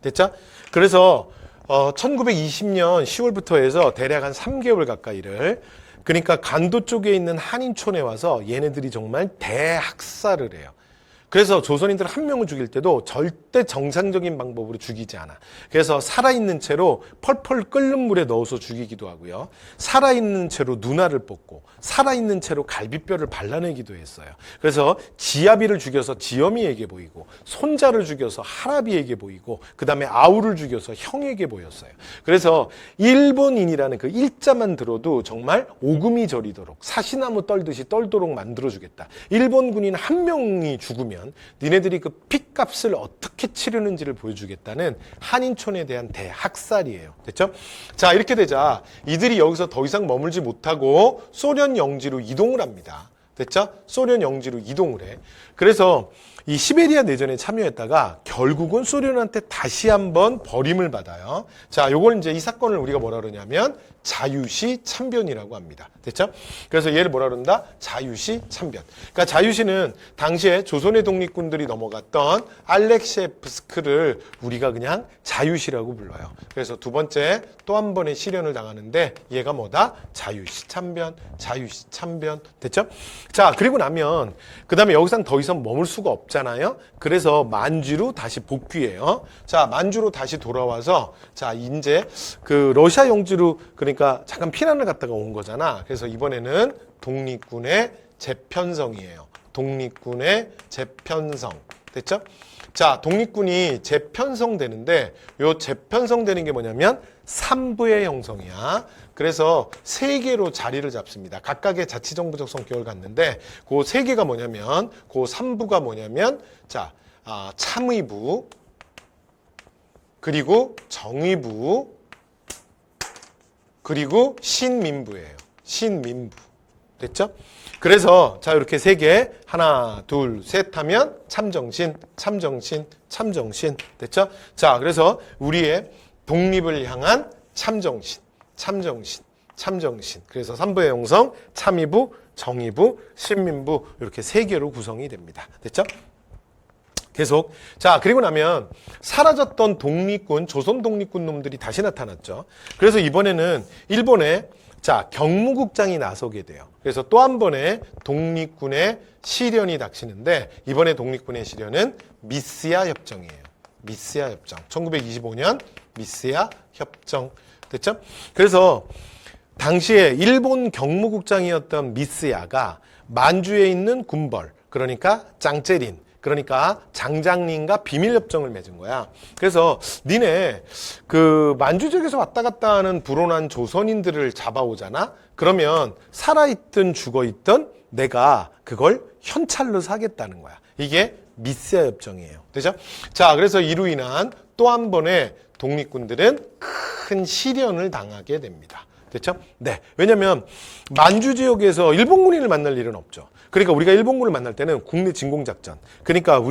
됐죠? 그래서 1920년 10월부터 해서 대략 한 3개월 가까이를 그러니까 간도 쪽에 있는 한인촌에 와서 얘네들이 정말 대학살을 해요. 그래서 조선인들 한 명을 죽일 때도 절대 정상적인 방법으로 죽이지 않아. 그래서 살아있는 채로 펄펄 끓는 물에 넣어서 죽이기도 하고요. 살아있는 채로 눈알을 뽑고 살아있는 채로 갈비뼈를 발라내기도 했어요. 그래서 지아비를 죽여서 지어미에게 보이고 손자를 죽여서 할아비에게 보이고 그 다음에 아우를 죽여서 형에게 보였어요. 그래서 일본인이라는 그 일자만 들어도 정말 오금이 저리도록 사시나무 떨듯이 떨도록 만들어주겠다. 일본 군인 한 명이 죽으면 니네들이 그 핏값을 어떻게 치르는지를 보여주겠다는 한인촌에 대한 대학살이에요. 됐죠? 자, 이렇게 되자 이들이 여기서 더 이상 머물지 못하고 소련 영지로 이동을 합니다. 됐죠? 소련 영지로 이동을 해. 그래서 이 시베리아 내전에 참여했다가 결국은 소련한테 다시 한번 버림을 받아요. 자, 요걸 이제 이 사건을 우리가 뭐라 그러냐면 자유시 참변이라고 합니다. 됐죠? 그래서 얘를 뭐라 그런다? 자유시 참변. 그러니까 자유시는 당시에 조선의 독립군들이 넘어갔던 알렉시에프스크를 우리가 그냥 자유시라고 불러요. 그래서 두 번째 또 한 번의 시련을 당하는데 얘가 뭐다? 자유시 참변, 자유시 참변. 됐죠? 자, 그리고 나면 그 다음에 여기선 더 이상 머물 수가 없잖아요. 그래서 만주로 다시 복귀해요. 자, 만주로 다시 돌아와서 자, 이제 그 러시아 영지로 그러니까 잠깐 피난을 갔다가 온 거잖아. 그래서 이번에는 독립군의 재편성이에요. 독립군의 재편성. 됐죠? 자, 독립군이 재편성되는데 요 재편성되는 게 뭐냐면 3부의 형성이야. 그래서 3개로 자리를 잡습니다. 각각의 자치정부적 성격을 갖는데 그 3개가 뭐냐면 그 3부가 뭐냐면 자, 참의부 그리고 정의부 그리고 신민부예요. 신민부. 됐죠? 그래서 자, 이렇게 3개 하나, 둘, 셋 하면 참정신, 참정신, 참정신. 됐죠? 자, 그래서 우리의 독립을 향한 참정신, 참정신, 참정신. 그래서 3부의 형성, 참의부, 정의부, 신민부 이렇게 3개로 구성이 됩니다. 됐죠? 계속. 자, 그리고 나면 사라졌던 독립군, 조선 독립군 놈들이 다시 나타났죠. 그래서 이번에는 일본에 자, 경무국장이 나서게 돼요. 그래서 또 한 번의 독립군의 시련이 닥치는데 이번에 독립군의 시련은 미스야 협정이에요. 미스야 협정. 1925년 미스야 협정. 됐죠? 그래서 당시에 일본 경무국장이었던 미스야가 만주에 있는 군벌, 그러니까 짱제린, 그러니까 장장린과 비밀협정을 맺은 거야. 그래서 니네 그 만주 지역에서 왔다 갔다 하는 불온한 조선인들을 잡아오잖아? 그러면 살아있든 죽어있든 내가 그걸 현찰로 사겠다는 거야. 이게 미스야 협정이에요. 되죠? 자, 그래서 이로 인한 또 한 번의 독립군들은 큰 시련을 당하게 됩니다. 됐죠? 네. 왜냐면 만주 지역에서 일본군인을 만날 일은 없죠. 그러니까 우리가 일본군을 만날 때는 국내 진공작전. 그러니까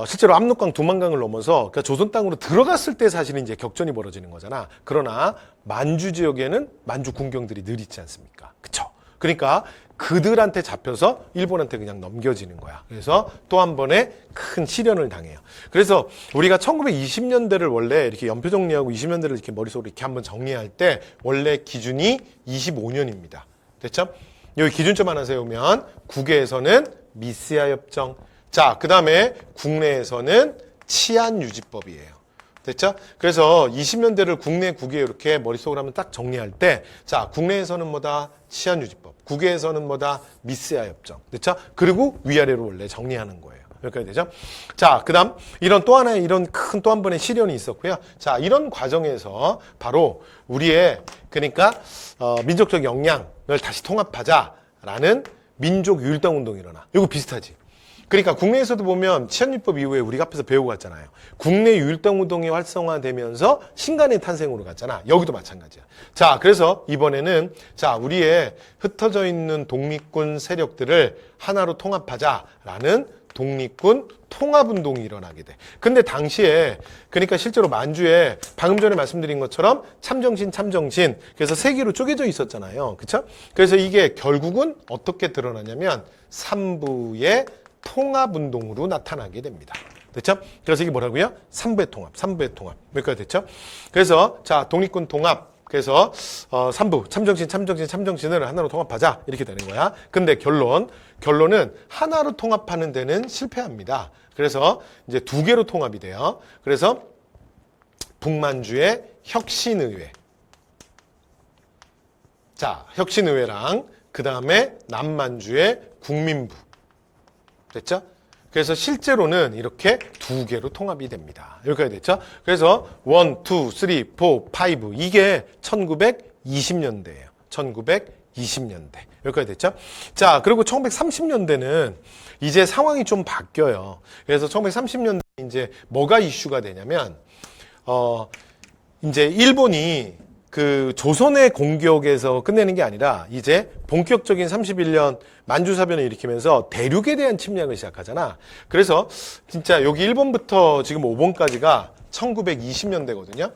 실제로 압록강, 두만강을 넘어서 그러니까 조선 땅으로 들어갔을 때 사실은 이제 격전이 벌어지는 거잖아. 그러나 만주 지역에는 만주 군경들이 늘 있지 않습니까? 그쵸? 그러니까 그들한테 잡혀서 일본한테 그냥 넘겨지는 거야. 그래서 또 한 번의 큰 시련을 당해요. 그래서 우리가 1920년대를 원래 이렇게 연표 정리하고 20년대를 이렇게 머릿속으로 이렇게 한번 정리할 때 원래 기준이 25년입니다. 됐죠? 여기 기준점 하나 세우면 국외에서는 미스야 협정. 자, 그 다음에 국내에서는 치안유지법이에요. 됐죠? 그래서 20년대를 국내, 국외 이렇게 머릿속으로 한번 딱 정리할 때, 자, 국내에서는 뭐다? 치안유지법. 국외에서는 뭐다? 미스야 협정. 됐죠? 그리고 위아래로 원래 정리하는 거예요. 여기까지 되죠? 자, 그 다음, 이런 또 하나의 이런 큰 또 한 번의 시련이 있었고요. 자, 이런 과정에서 바로 우리의, 그러니까, 민족적 역량을 다시 통합하자라는 민족 유일당 운동이 일어나. 이거 비슷하지? 그러니까 국내에서도 보면 치안유법 이후에 우리가 앞에서 배우고 갔잖아요. 국내 유일당 운동이 활성화되면서 신간의 탄생으로 갔잖아. 여기도 마찬가지야. 자, 그래서 이번에는 자, 우리의 흩어져 있는 독립군 세력들을 하나로 통합하자라는 독립군 통합운동이 일어나게 돼. 근데 당시에 그러니까 실제로 만주에 방금 전에 말씀드린 것처럼 참정신 그래서 세 개로 쪼개져 있었잖아요. 그쵸? 그래서 이게 결국은 어떻게 드러나냐면 삼부의 통합운동으로 나타나게 됩니다. 됐죠? 그래서 이게 뭐라고요? 삼부의 통합. 여기까지 됐죠? 그래서 자, 독립군 통합. 그래서 삼부 참정신을 하나로 통합하자 이렇게 되는 거야. 근데 결론은 하나로 통합하는 데는 실패합니다. 그래서 이제 두 개로 통합이 돼요. 그래서 북만주의 혁신의회. 자, 혁신의회랑 그 다음에 남만주의 국민부. 됐죠? 그래서 실제로는 이렇게 두 개로 통합이 됩니다. 여기까지 됐죠? 그래서 1, 2, 3, 4, 5 이게 1920년대예요. 1920년대. 여기까지 됐죠? 자, 그리고 1930년대는 이제 상황이 좀 바뀌어요. 그래서 1930년대 이제 뭐가 이슈가 되냐면 이제 일본이 그 조선의 공격에서 끝내는 게 아니라 이제 본격적인 31년 만주사변을 일으키면서 대륙에 대한 침략을 시작하잖아. 그래서 진짜 여기 1번부터 지금 5번까지가 1920년대거든요.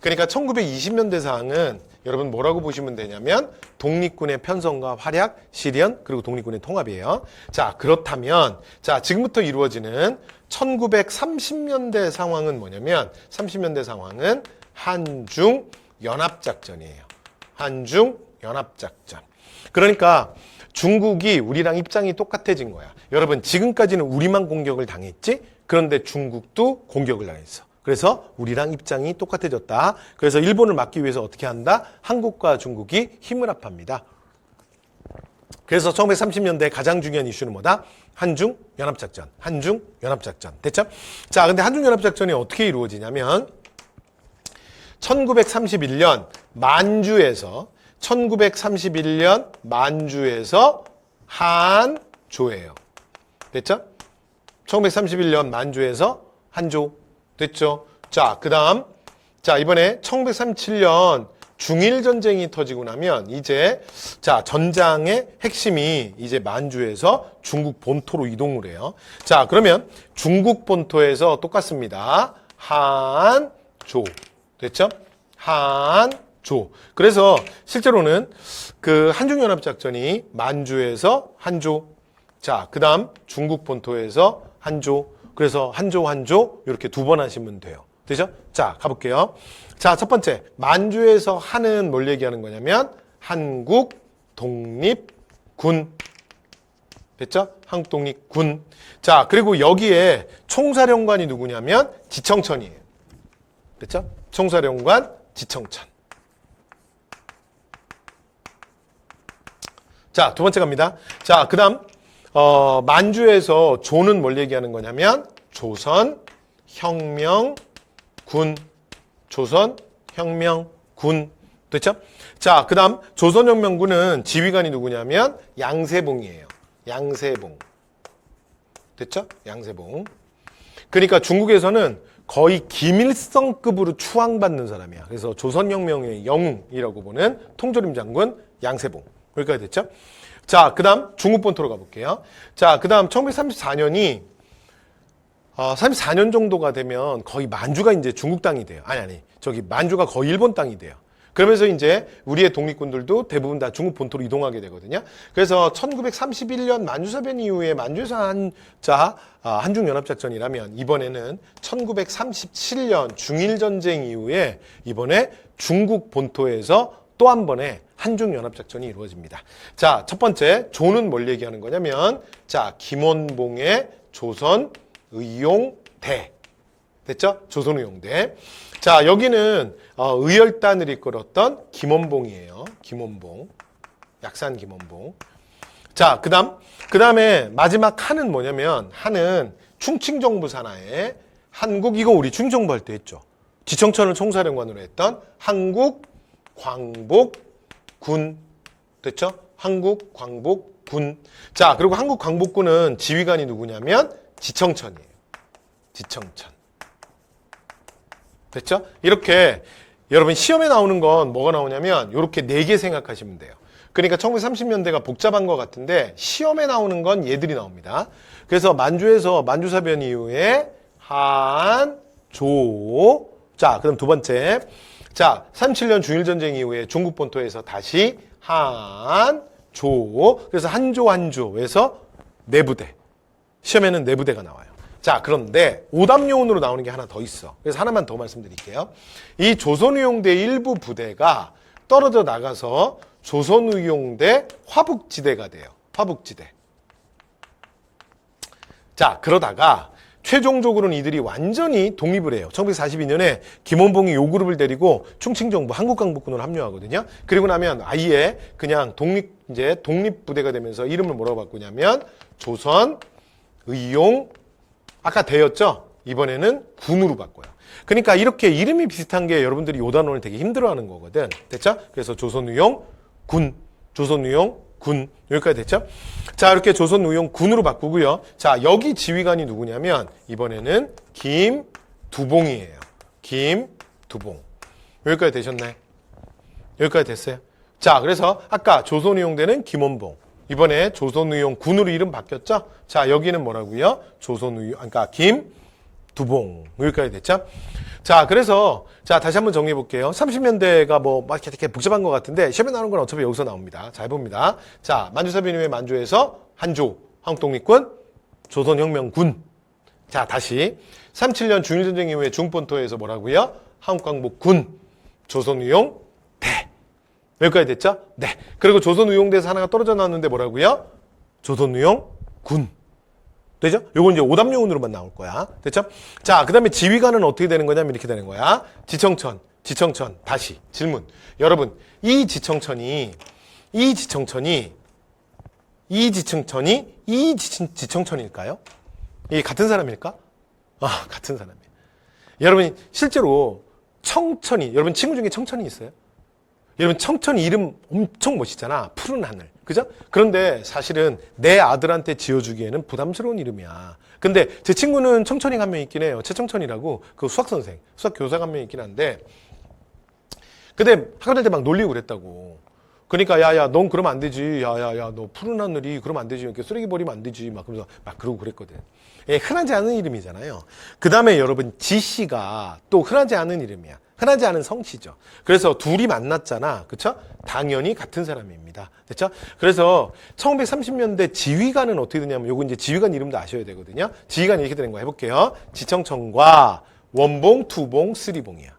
그러니까 1920년대 사항은 여러분 뭐라고 보시면 되냐면 독립군의 편성과 활약, 실현, 그리고 독립군의 통합이에요. 자, 그렇다면 자, 지금부터 이루어지는 1930년대 상황은 뭐냐면 30년대 상황은 한중 연합작전이에요. 한중 연합작전. 그러니까 중국이 우리랑 입장이 똑같아진 거야. 여러분 지금까지는 우리만 공격을 당했지? 그런데 중국도 공격을 당했어. 그래서 우리랑 입장이 똑같아졌다. 그래서 일본을 막기 위해서 어떻게 한다? 한국과 중국이 힘을 합합니다. 그래서 1930년대 가장 중요한 이슈는 뭐다? 한중 연합작전. 한중 연합작전. 됐죠? 자, 근데 한중 연합작전이 어떻게 이루어지냐면 1931년 만주에서 한조예요. 됐죠? 1931년 만주에서 한조. 됐죠? 자, 그 다음. 자, 이번에 1937년 중일전쟁이 터지고 나면 이제 자, 전장의 핵심이 이제 만주에서 중국 본토로 이동을 해요. 자, 그러면 중국 본토에서 똑같습니다. 한조. 됐죠? 한조. 그래서 실제로는 그 한중연합작전이 만주에서 한조. 자, 그 다음 중국 본토에서 한조. 그래서 한조 이렇게 두 번 하시면 돼요. 되죠? 자, 가볼게요. 자, 첫 번째. 만주에서 한은 뭘 얘기하는 거냐면 한국 독립군. 됐죠? 한국 독립군. 자, 그리고 여기에 총사령관이 누구냐면 지청천이에요. 됐죠? 총사령관 지청천. 자, 두 번째 갑니다. 자, 그 다음 만주에서 조는 뭘 얘기하는 거냐면 조선혁명군. 조선혁명군. 됐죠? 자, 그 다음 조선혁명군은 지휘관이 누구냐면 양세봉이에요. 양세봉. 됐죠? 양세봉. 그러니까 중국에서는 거의 김일성급으로 추앙받는 사람이야. 그래서 조선혁명의 영웅이라고 보는 통조림 장군 양세봉. 여기까지 됐죠? 자, 그 다음 중국 본토로 가볼게요. 자, 그 다음 1934년이 34년 정도가 되면 거의 만주가 이제 중국 땅이 돼요. 저기 만주가 거의 일본 땅이 돼요. 그러면서 이제 우리의 독립군들도 대부분 다 중국 본토로 이동하게 되거든요. 그래서 1931년 만주사변 이후에 만주에서 한중연합작전이라면 이번에는 1937년 중일전쟁 이후에 이번에 중국 본토에서 또 한 번의 한중연합작전이 이루어집니다. 자, 첫 번째 조는 뭘 얘기하는 거냐면 자, 김원봉의 조선의용대. 됐죠? 조선의용대. 자, 여기는 의열단을 이끌었던 김원봉이에요. 김원봉. 약산 김원봉. 자, 그 다음에 마지막 한은 뭐냐면 한은 충칭정부 산하에 한국, 이거 우리 충정부 할 때 했죠. 지청천을 총사령관으로 했던 한국광복군. 됐죠? 한국광복군. 자, 그리고 한국광복군은 지휘관이 누구냐면 지청천이에요. 지청천. 됐죠? 이렇게 여러분 시험에 나오는 건 뭐가 나오냐면 이렇게 4개 생각하시면 돼요. 그러니까 1930년대가 복잡한 것 같은데 시험에 나오는 건 얘들이 나옵니다. 그래서 만주에서 만주사변 이후에 한조. 자, 그럼 두 번째. 자, 37년 중일전쟁 이후에 중국 본토에서 다시 한조. 그래서 한조에서 내부대. 시험에는 내부대가 나와요. 자, 그런데 오답요원으로 나오는 게 하나 더 있어. 그래서 하나만 더 말씀드릴게요. 이 조선의용대 일부 부대가 떨어져 나가서 조선의용대 화북지대가 돼요. 화북지대. 자, 그러다가 최종적으로는 이들이 완전히 독립을 해요. 1942년에 김원봉이 요 그룹을 데리고 충칭정부 한국광복군으로 합류하거든요. 그리고 나면 아예 그냥 독립부대가 되면서 이름을 뭐라고 바꾸냐면 조선의용 아까 대였죠? 이번에는 군으로 바꿔요. 그러니까 이렇게 이름이 비슷한 게 여러분들이 요 단어를 되게 힘들어하는 거거든. 됐죠? 그래서 조선의용 군, 조선의용 군 여기까지 됐죠? 자, 이렇게 조선의용 군으로 바꾸고요. 자, 여기 지휘관이 누구냐면 이번에는 김두봉이에요. 김두봉. 여기까지 되셨나요? 여기까지 됐어요? 자, 그래서 아까 조선의용대는 김원봉. 이번에 조선의용 군으로 이름 바뀌었죠? 자, 여기는 뭐라고요? 그러니까 김두봉. 여기까지 됐죠? 자, 그래서 자, 다시 한번 정리해 볼게요. 30년대가 막 이렇게 복잡한 것 같은데 시험에 나오는 건 어차피 여기서 나옵니다. 잘 봅니다. 자, 만주사변 이후에 만주에서 한조, 한국독립군, 조선혁명군. 자, 다시 37년 중일전쟁 이후에 중본토에서 뭐라고요? 한국광복군, 조선의용 대. 여기까지 됐죠? 네. 그리고 조선의용대에서 하나가 떨어져 나왔는데 뭐라고요? 조선의용군. 되죠? 요건 이제 오답요원으로만 나올 거야. 됐죠? 자, 그 다음에 지휘관은 어떻게 되는 거냐면 이렇게 되는 거야. 지청천. 다시 질문. 여러분, 이 지청천일까요? 이게 같은 사람일까? 아, 같은 사람이에요. 여러분, 실제로 여러분 친구 중에 청천이 있어요? 여러분, 청천이 이름 엄청 멋있잖아. 푸른 하늘. 그죠? 그런데 사실은 내 아들한테 지어주기에는 부담스러운 이름이야. 근데 제 친구는 청천이 한 명 있긴 해요. 최청천이라고. 그 수학선생, 수학교사가 한 명 있긴 한데. 근데 학교 다닐 때 막 놀리고 그랬다고. 그러니까, 야, 넌 그러면 안 되지. 야, 너 푸른 하늘이 그러면 안 되지. 이렇게 쓰레기 버리면 안 되지. 막 그러면서 막 그러고 그랬거든. 예, 흔하지 않은 이름이잖아요. 그 다음에 여러분, 지씨가 또 흔하지 않은 이름이야. 흔하지 않은 성씨죠. 그래서 둘이 만났잖아. 그쵸? 당연히 같은 사람입니다. 됐죠? 그래서 1930년대 지휘관은 어떻게 되냐면 요거 이제 지휘관 이름도 아셔야 되거든요. 지휘관이 이렇게 되는 거 해볼게요. 지청천과 원봉, 투봉, 쓰리봉이야.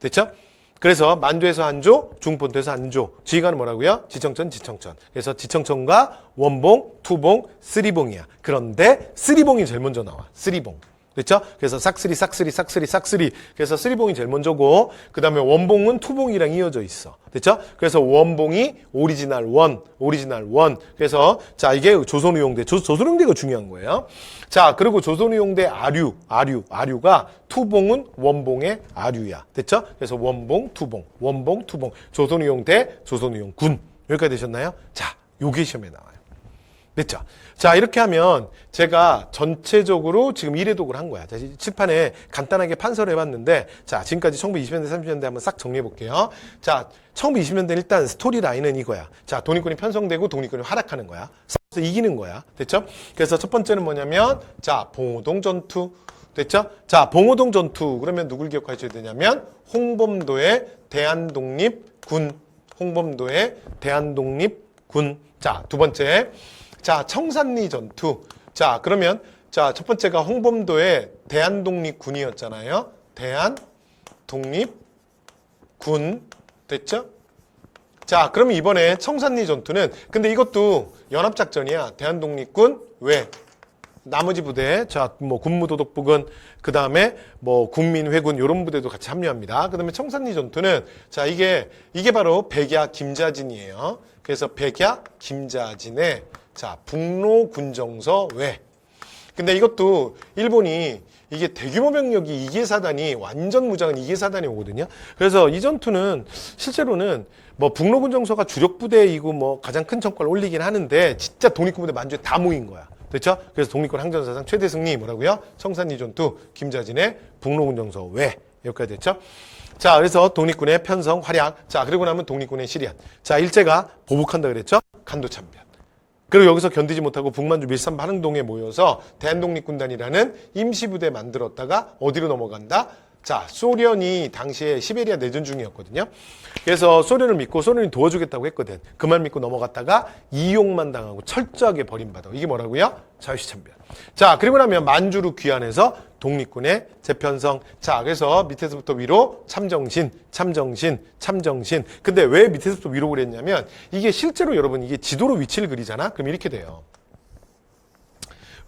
됐죠? 그래서 만주에서 한조, 중본도에서 한조. 지휘관은 뭐라고요? 지청천, 지청천. 그래서 지청천과 원봉, 투봉, 쓰리봉이야. 그런데 쓰리봉이 제일 먼저 나와. 쓰리봉. 됐죠? 그래서 싹쓰리, 싹쓰리, 싹쓰리, 싹쓰리. 그래서 쓰리봉이 제일 먼저고, 그 다음에 원봉은 투봉이랑 이어져 있어. 됐죠? 그래서 원봉이 오리지널 원, 오리지널 원. 그래서, 자, 이게 조선의용대. 조선의용대가 중요한 거예요. 자, 그리고 조선의용대 아류가 투봉은 원봉의 아류야. 됐죠? 그래서 원봉, 투봉, 원봉, 투봉. 조선의용대, 조선의용군. 여기까지 되셨나요? 자, 요게 시험에 나와요. 됐죠? 자, 이렇게 하면 제가 전체적으로 지금 1회독을 한 거야. 자, 칠판에 간단하게 판서를 해봤는데, 자, 지금까지 1920년대, 30년대 한번 싹 정리해 볼게요. 자, 1920년대 일단 스토리 라인은 이거야. 자, 독립군이 편성되고 독립군이 활약하는 거야. 싸워서 이기는 거야. 됐죠? 그래서 첫 번째는 뭐냐면, 자, 봉오동 전투. 됐죠? 자, 봉오동 전투. 그러면 누굴 기억하셔야 되냐면, 홍범도의 대한독립군. 홍범도의 대한독립군. 자, 두 번째. 자, 청산리 전투. 자, 그러면 자, 첫 번째가 홍범도의 대한독립군이었잖아요. 대한독립군. 됐죠? 자, 그러면 이번에 청산리 전투는 근데 이것도 연합작전이야. 대한독립군 외 나머지 부대, 자, 뭐 군무도독부군, 그 다음에 뭐 국민회군 이런 부대도 같이 합류합니다. 그 다음에 청산리 전투는 자, 이게 바로 백야 김자진이에요. 그래서 백야 김자진의 자, 북로군정서 외. 근데 이것도 일본이 이게 대규모 병력이 2개 사단이 완전 무장은 2개 사단이 오거든요. 그래서 이 전투는 실제로는 뭐 북로군정서가 주력 부대이고 뭐 가장 큰 성과를 올리긴 하는데 진짜 독립군 부대 만주에 다 모인 거야. 됐죠? 그래서 독립군 항전사상 최대 승리 뭐라고요? 청산리 전투 김자진의 북로군정서 외. 여기까지 됐죠? 자, 그래서 독립군의 편성 활약. 자, 그리고 나면 독립군의 실현. 자, 일제가 보복한다 그랬죠? 간도참변. 그리고 여기서 견디지 못하고 북만주 밀산 바릉동에 모여서 대한독립군단이라는 임시부대 만들었다가 어디로 넘어간다? 자, 소련이 당시에 시베리아 내전 중이었거든요. 그래서 소련을 믿고 소련이 도와주겠다고 했거든. 그 말 믿고 넘어갔다가 이용만 당하고 철저하게 버림받아. 이게 뭐라고요? 자유시참변. 자, 그리고 나면 만주로 귀환해서 독립군의 재편성. 자, 그래서 밑에서부터 위로 참정신. 근데 왜 밑에서부터 위로 그랬냐면 이게 실제로 여러분 이게 지도로 위치를 그리잖아? 그럼 이렇게 돼요.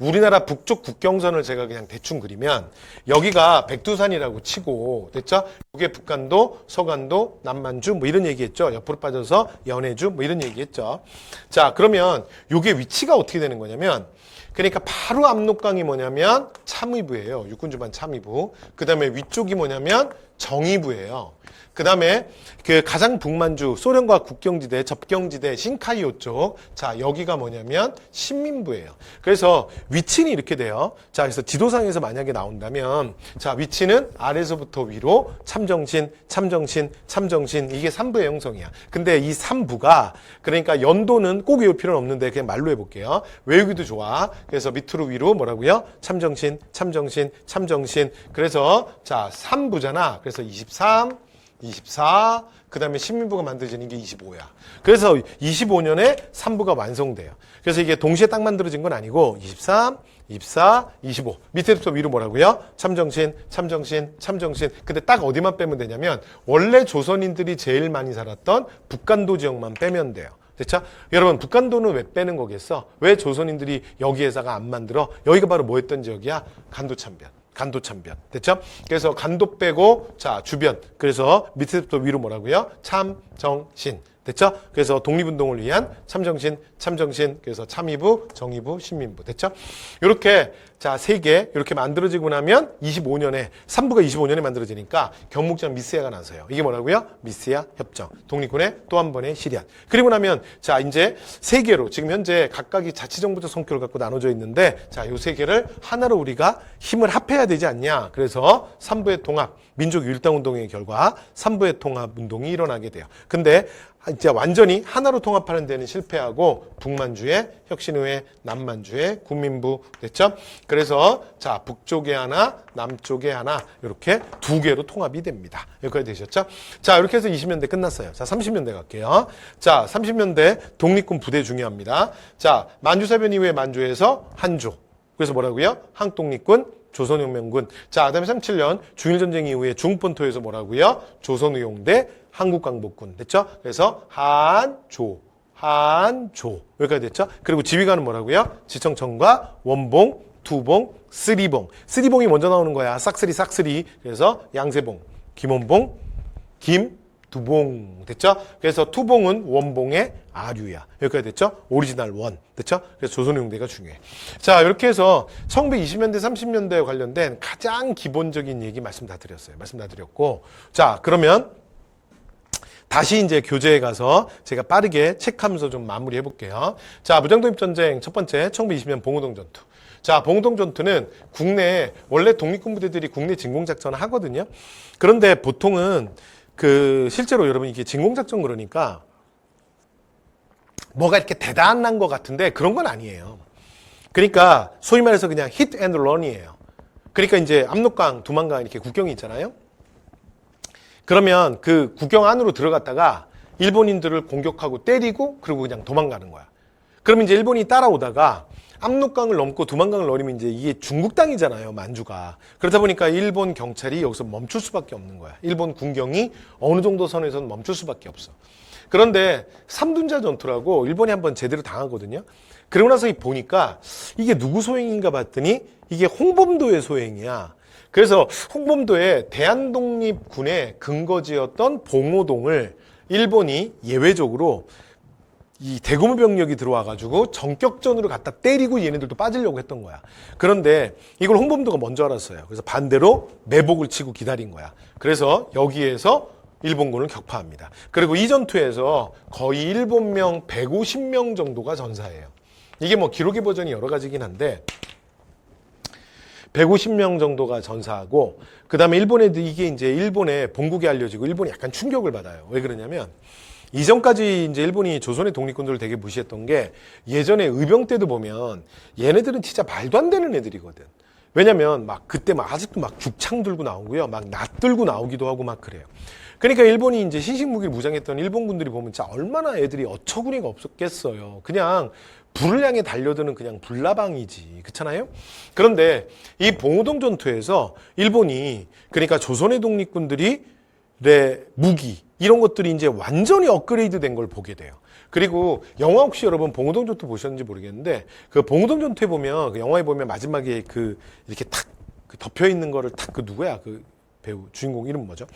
우리나라 북쪽 국경선을 제가 그냥 대충 그리면 여기가 백두산이라고 치고 됐죠? 이게 북간도, 서간도, 남만주 뭐 이런 얘기했죠. 옆으로 빠져서 연해주 뭐 이런 얘기했죠. 자, 그러면 이게 위치가 어떻게 되는 거냐면 그러니까 바로 압록강이 뭐냐면 참의부예요. 육군주반 참의부. 그 다음에 위쪽이 뭐냐면 정의부예요. 그 다음에 그 가장 북만주 소련과 국경지대 접경지대 신카이오 쪽. 자, 여기가 뭐냐면 신민부예요. 그래서 위치는 이렇게 돼요. 자, 그래서 지도상에서 만약에 나온다면 자, 위치는 아래서부터 위로 참정신 이게 3부의 형성이야. 근데 이 3부가 그러니까 연도는 꼭 외울 필요는 없는데 그냥 말로 해볼게요. 외우기도 좋아. 그래서 밑으로 위로 뭐라고요? 참정신. 그래서 자, 3부잖아. 그래서 23, 24, 그 다음에 신민부가 만들어지는 게 25야. 그래서 25년에 3부가 완성돼요. 그래서 이게 동시에 딱 만들어진 건 아니고 23, 24, 25. 밑에부터 위로 뭐라고요? 참정신. 근데 딱 어디만 빼면 되냐면 원래 조선인들이 제일 많이 살았던 북간도 지역만 빼면 돼요. 됐죠? 여러분 북간도는 왜 빼는 거겠어? 왜 조선인들이 여기에다가 안 만들어? 여기가 바로 뭐 했던 지역이야? 간도참변. 됐죠? 그래서 간도 빼고 자, 주변. 그래서 밑에부터 위로 뭐라고요? 참정신. 됐죠? 그래서 독립운동을 위한 참정신. 그래서 참의부, 정의부, 신민부. 됐죠? 이렇게 자, 3개 이렇게 만들어지고 나면 25년에 3부가 25년에 만들어지니까 경묵장 미스야가 나서요. 이게 뭐라고요? 미스야 협정. 독립군의 또 한 번의 실현. 그리고 나면 자, 이제 3개로 지금 현재 각각이 자치정부적 성격을 갖고 나눠져 있는데 자, 요 3개를 하나로 우리가 힘을 합해야 되지 않냐? 그래서 3부의 통합, 민족 율당운동의 결과 3부의 통합 운동이 일어나게 돼요. 근데 이제 완전히 하나로 통합하는 데는 실패하고 북만주에 혁신 후에 남만주에 군민부 됐죠? 그래서 자 북쪽에 하나 남쪽에 하나 이렇게 두 개로 통합이 됩니다. 여기까지 되셨죠? 자 이렇게 해서 20년대 끝났어요. 자 30년대 갈게요. 자 30년대 독립군 부대 중요합니다. 자 만주사변 이후에 만주에서 한조 그래서 뭐라고요? 한국독립군 조선혁명군. 자, 그다음에 37년 중일전쟁 이후에 중pon토에서 뭐라고요? 조선의용대 한국광복군. 됐죠? 그래서 한조 여기까지 됐죠? 그리고 지휘관은 뭐라고요? 지청천과 원봉, 두봉, 쓰리봉. 쓰리봉이 먼저 나오는 거야. 싹쓰리. 그래서 양세봉, 김원봉, 두봉. 됐죠? 그래서 투봉은 원봉의 아류야. 여기까지 됐죠? 오리지널 원. 됐죠? 그래서 조선의용대가 중요해. 자, 이렇게 해서 1920년대, 30년대에 관련된 가장 기본적인 얘기 말씀 다 드렸어요. 말씀 다 드렸고. 자, 그러면 다시 이제 교재에 가서 제가 빠르게 체크하면서 좀 마무리 해볼게요. 자, 무장독립전쟁 첫 번째, 1920년 봉오동 전투. 자, 봉오동 전투는 국내, 원래 독립군 부대들이 국내 진공작전을 하거든요. 그런데 보통은 실제로 여러분 이게 진공작전 그러니까 뭐가 이렇게 대단한 것 같은데 그런 건 아니에요. 그러니까 소위 말해서 그냥 hit and run이에요. 그러니까 이제 압록강, 두만강 이렇게 국경이 있잖아요. 그러면 그 국경 안으로 들어갔다가 일본인들을 공격하고 때리고 그리고 그냥 도망가는 거야. 그러면 이제 일본이 따라오다가 압록강을 넘고 두만강을 넘으면 이제 이게 중국 땅이잖아요, 만주가. 그러다 보니까 일본 경찰이 여기서 멈출 수밖에 없는 거야. 일본 군경이 어느 정도 선에서는 멈출 수밖에 없어. 그런데 삼둔자 전투라고 일본이 한번 제대로 당하거든요. 그러고 나서 보니까 이게 누구 소행인가 봤더니 이게 홍범도의 소행이야. 그래서 홍범도에 대한독립군의 근거지였던 봉오동을 일본이 예외적으로 이 대규모 병력이 들어와가지고 전격전으로 갖다 때리고 얘네들도 빠지려고 했던 거야. 그런데 이걸 홍범도가 먼저 알았어요. 그래서 반대로 매복을 치고 기다린 거야. 그래서 여기에서 일본군을 격파합니다. 그리고 이 전투에서 거의 일본명 150명 정도가 전사해요. 이게 뭐 기록의 버전이 여러 가지긴 한데 150명 정도가 전사하고 그 다음에 일본에도 이게 이제 일본의 본국에 알려지고 일본이 약간 충격을 받아요. 왜 그러냐면 이전까지 이제 일본이 조선의 독립군들을 되게 무시했던 게 예전에 의병 때도 보면 얘네들은 진짜 말도 안 되는 애들이거든. 왜냐면 막 그때 막 아직도 막 죽창 들고 나오고요. 막 낫 들고 나오기도 하고 막 그래요. 그러니까 일본이 이제 신식무기를 무장했던 일본군들이 보면 진짜 얼마나 애들이 어처구니가 없었겠어요. 그냥 불을 향해 달려드는 그냥 불나방이지. 그렇잖아요? 그런데 이 봉오동 전투에서 일본이 그러니까 조선의 독립군들이 무기 이런 것들이 이제 완전히 업그레이드 된 걸 보게 돼요. 그리고 영화 혹시 여러분 봉오동 전투 보셨는지 모르겠는데 그 봉오동 전투에 보면 그 영화에 보면 마지막에 이렇게 탁 덮여 있는 거를 탁 누구야? 그 배우 주인공 이름 뭐죠?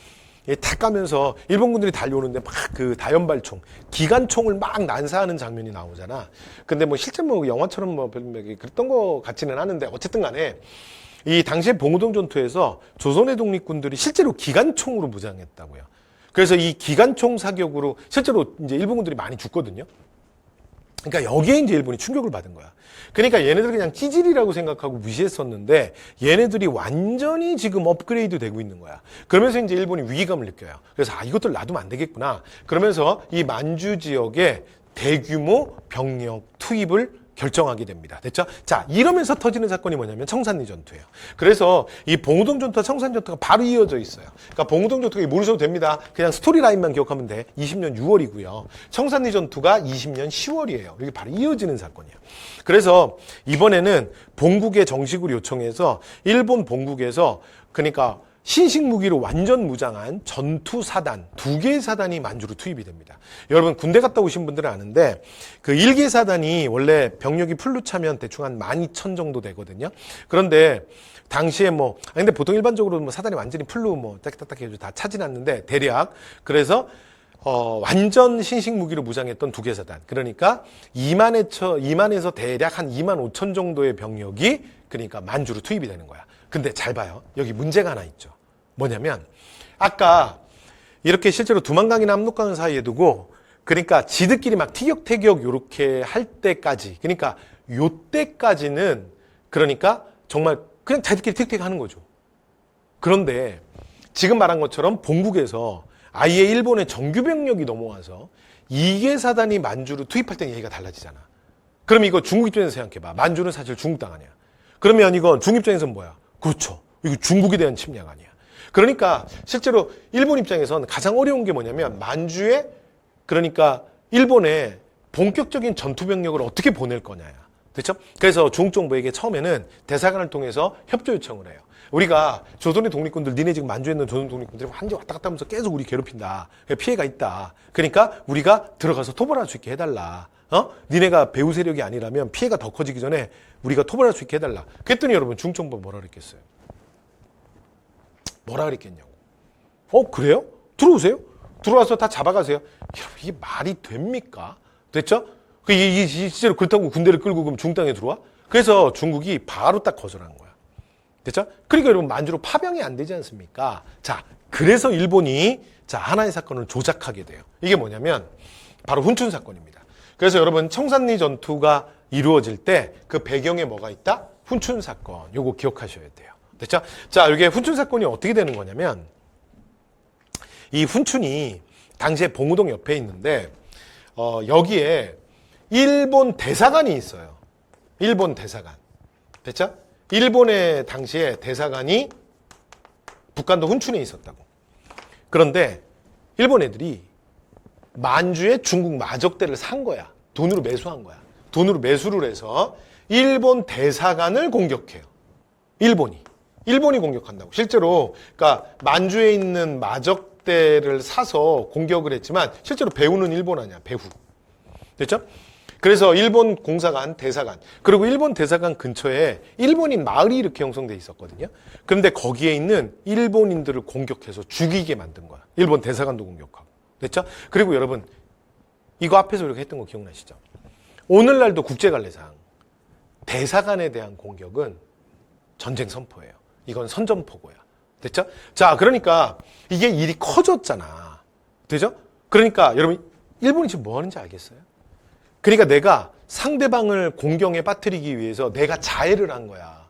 탁 가면서 일본군들이 달려오는데 막 다연발총, 기관총을 막 난사하는 장면이 나오잖아. 근데 뭐 실제 뭐 영화처럼 뭐 그랬던 거 같지는 않은데 어쨌든 간에 이 당시에 봉오동 전투에서 조선의 독립군들이 실제로 기관총으로 무장했다고요. 그래서 이 기관총 사격으로 실제로 이제 일본군들이 많이 죽거든요. 그러니까 여기에 이제 일본이 충격을 받은 거야. 그러니까 얘네들 그냥 찌질이라고 생각하고 무시했었는데 얘네들이 완전히 지금 업그레이드 되고 있는 거야. 그러면서 이제 일본이 위기감을 느껴요. 그래서 이것들 놔두면 안 되겠구나. 그러면서 이 만주 지역에 대규모 병력 투입을 결정하게 됩니다. 됐죠? 자, 이러면서 터지는 사건이 뭐냐면 청산리 전투예요. 그래서 이 봉오동 전투와 청산 전투가 바로 이어져 있어요. 그러니까 봉오동 전투가 모르셔도 됩니다. 그냥 스토리 라인만 기억하면 돼. 20년 6월이고요. 청산리 전투가 20년 10월이에요. 이게 바로 이어지는 사건이에요. 그래서 이번에는 본국에 정식으로 요청해서 일본 본국에서 그러니까 신식 무기로 완전 무장한 전투 사단, 2개의 사단이 만주로 투입이 됩니다. 여러분 군대 갔다 오신 분들은 아는데 그 1개 사단이 원래 병력이 풀로 차면 대충 한 12,000 정도 되거든요. 그런데 당시에 근데 보통 일반적으로 사단이 완전히 풀로 딱딱딱 해가지고 다 차진 않는데 대략 그래서 완전 신식 무기로 무장했던 2개 사단. 그러니까 2만에서 대략 한 25,000 정도의 병력이 그러니까 만주로 투입이 되는 거야. 근데 잘 봐요. 여기 문제가 하나 있죠. 뭐냐면 아까 이렇게 실제로 두만강이나 압록강 사이에 두고 그러니까 지들끼리 막 티격태격 요렇게 할 때까지 그러니까 요때까지는 그러니까 정말 그냥 자기들끼리 티격태격 하는 거죠. 그런데 지금 말한 것처럼 본국에서 아예 일본의 정규 병력이 넘어와서 이계사단이 만주를 투입할 때는 얘기가 달라지잖아. 그럼 이거 중국 입장에서 생각해봐. 만주는 사실 중국 땅 아니야. 그러면 이건 중국 입장에서는 뭐야? 그렇죠. 이거 중국에 대한 침략 아니야. 그러니까 실제로 일본 입장에서는 가장 어려운 게 뭐냐면 만주에 그러니까 일본에 본격적인 전투 병력을 어떻게 보낼 거냐야. 그렇죠? 그래서 중국 정부에게 처음에는 대사관을 통해서 협조 요청을 해요. 우리가 조선의 독립군들, 니네 지금 만주에 있는 조선 독립군들이 한지 왔다 갔다 하면서 계속 우리 괴롭힌다. 피해가 있다. 그러니까 우리가 들어가서 토벌할 수 있게 해달라. 니네가 배후 세력이 아니라면 피해가 더 커지기 전에 우리가 토벌할 수 있게 해달라. 그랬더니 여러분 중국 정부가 뭐라 그랬겠어요? 뭐라 그랬겠냐고. 그래요? 들어오세요. 들어와서 다 잡아가세요. 여러분 이게 말이 됩니까? 됐죠? 이게 실제로 그렇다고 군대를 끌고 그럼 중국 땅에 들어와? 그래서 중국이 바로 딱 거절한 거야. 됐죠? 그러니까 여러분 만주로 파병이 안 되지 않습니까? 자, 그래서 일본이 하나의 사건을 조작하게 돼요. 이게 뭐냐면 바로 훈춘 사건입니다. 그래서 여러분 청산리 전투가 이루어질 때 그 배경에 뭐가 있다? 훈춘 사건. 요거 기억하셔야 돼요. 됐죠? 자, 이게 훈춘 사건이 어떻게 되는 거냐면 이 훈춘이 당시에 봉우동 옆에 있는데 여기에 일본 대사관이 있어요. 일본 대사관. 됐죠? 일본의 당시에 대사관이 북한도 훈춘에 있었다고. 그런데 일본 애들이 만주에 중국 마적대를 산 거야. 돈으로 매수한 거야. 돈으로 매수를 해서 일본 대사관을 공격해요. 일본이 공격한다고. 실제로 그러니까 만주에 있는 마적대를 사서 공격을 했지만 실제로 배후는 일본 아니야. 배후. 됐죠? 그래서 일본 공사관, 대사관, 그리고 일본 대사관 근처에 일본인 마을이 이렇게 형성돼 있었거든요. 그런데 거기에 있는 일본인들을 공격해서 죽이게 만든 거야. 일본 대사관도 공격하고. 됐죠? 그리고 여러분, 이거 앞에서 이렇게 했던 거 기억나시죠? 오늘날도 국제관례상 대사관에 대한 공격은 전쟁 선포예요. 이건 선전포고야. 됐죠? 자, 그러니까 이게 일이 커졌잖아. 되죠? 그러니까 여러분, 일본이 지금 뭐 하는지 알겠어요? 그러니까 내가 상대방을 공경에 빠뜨리기 위해서 내가 자해를 한 거야.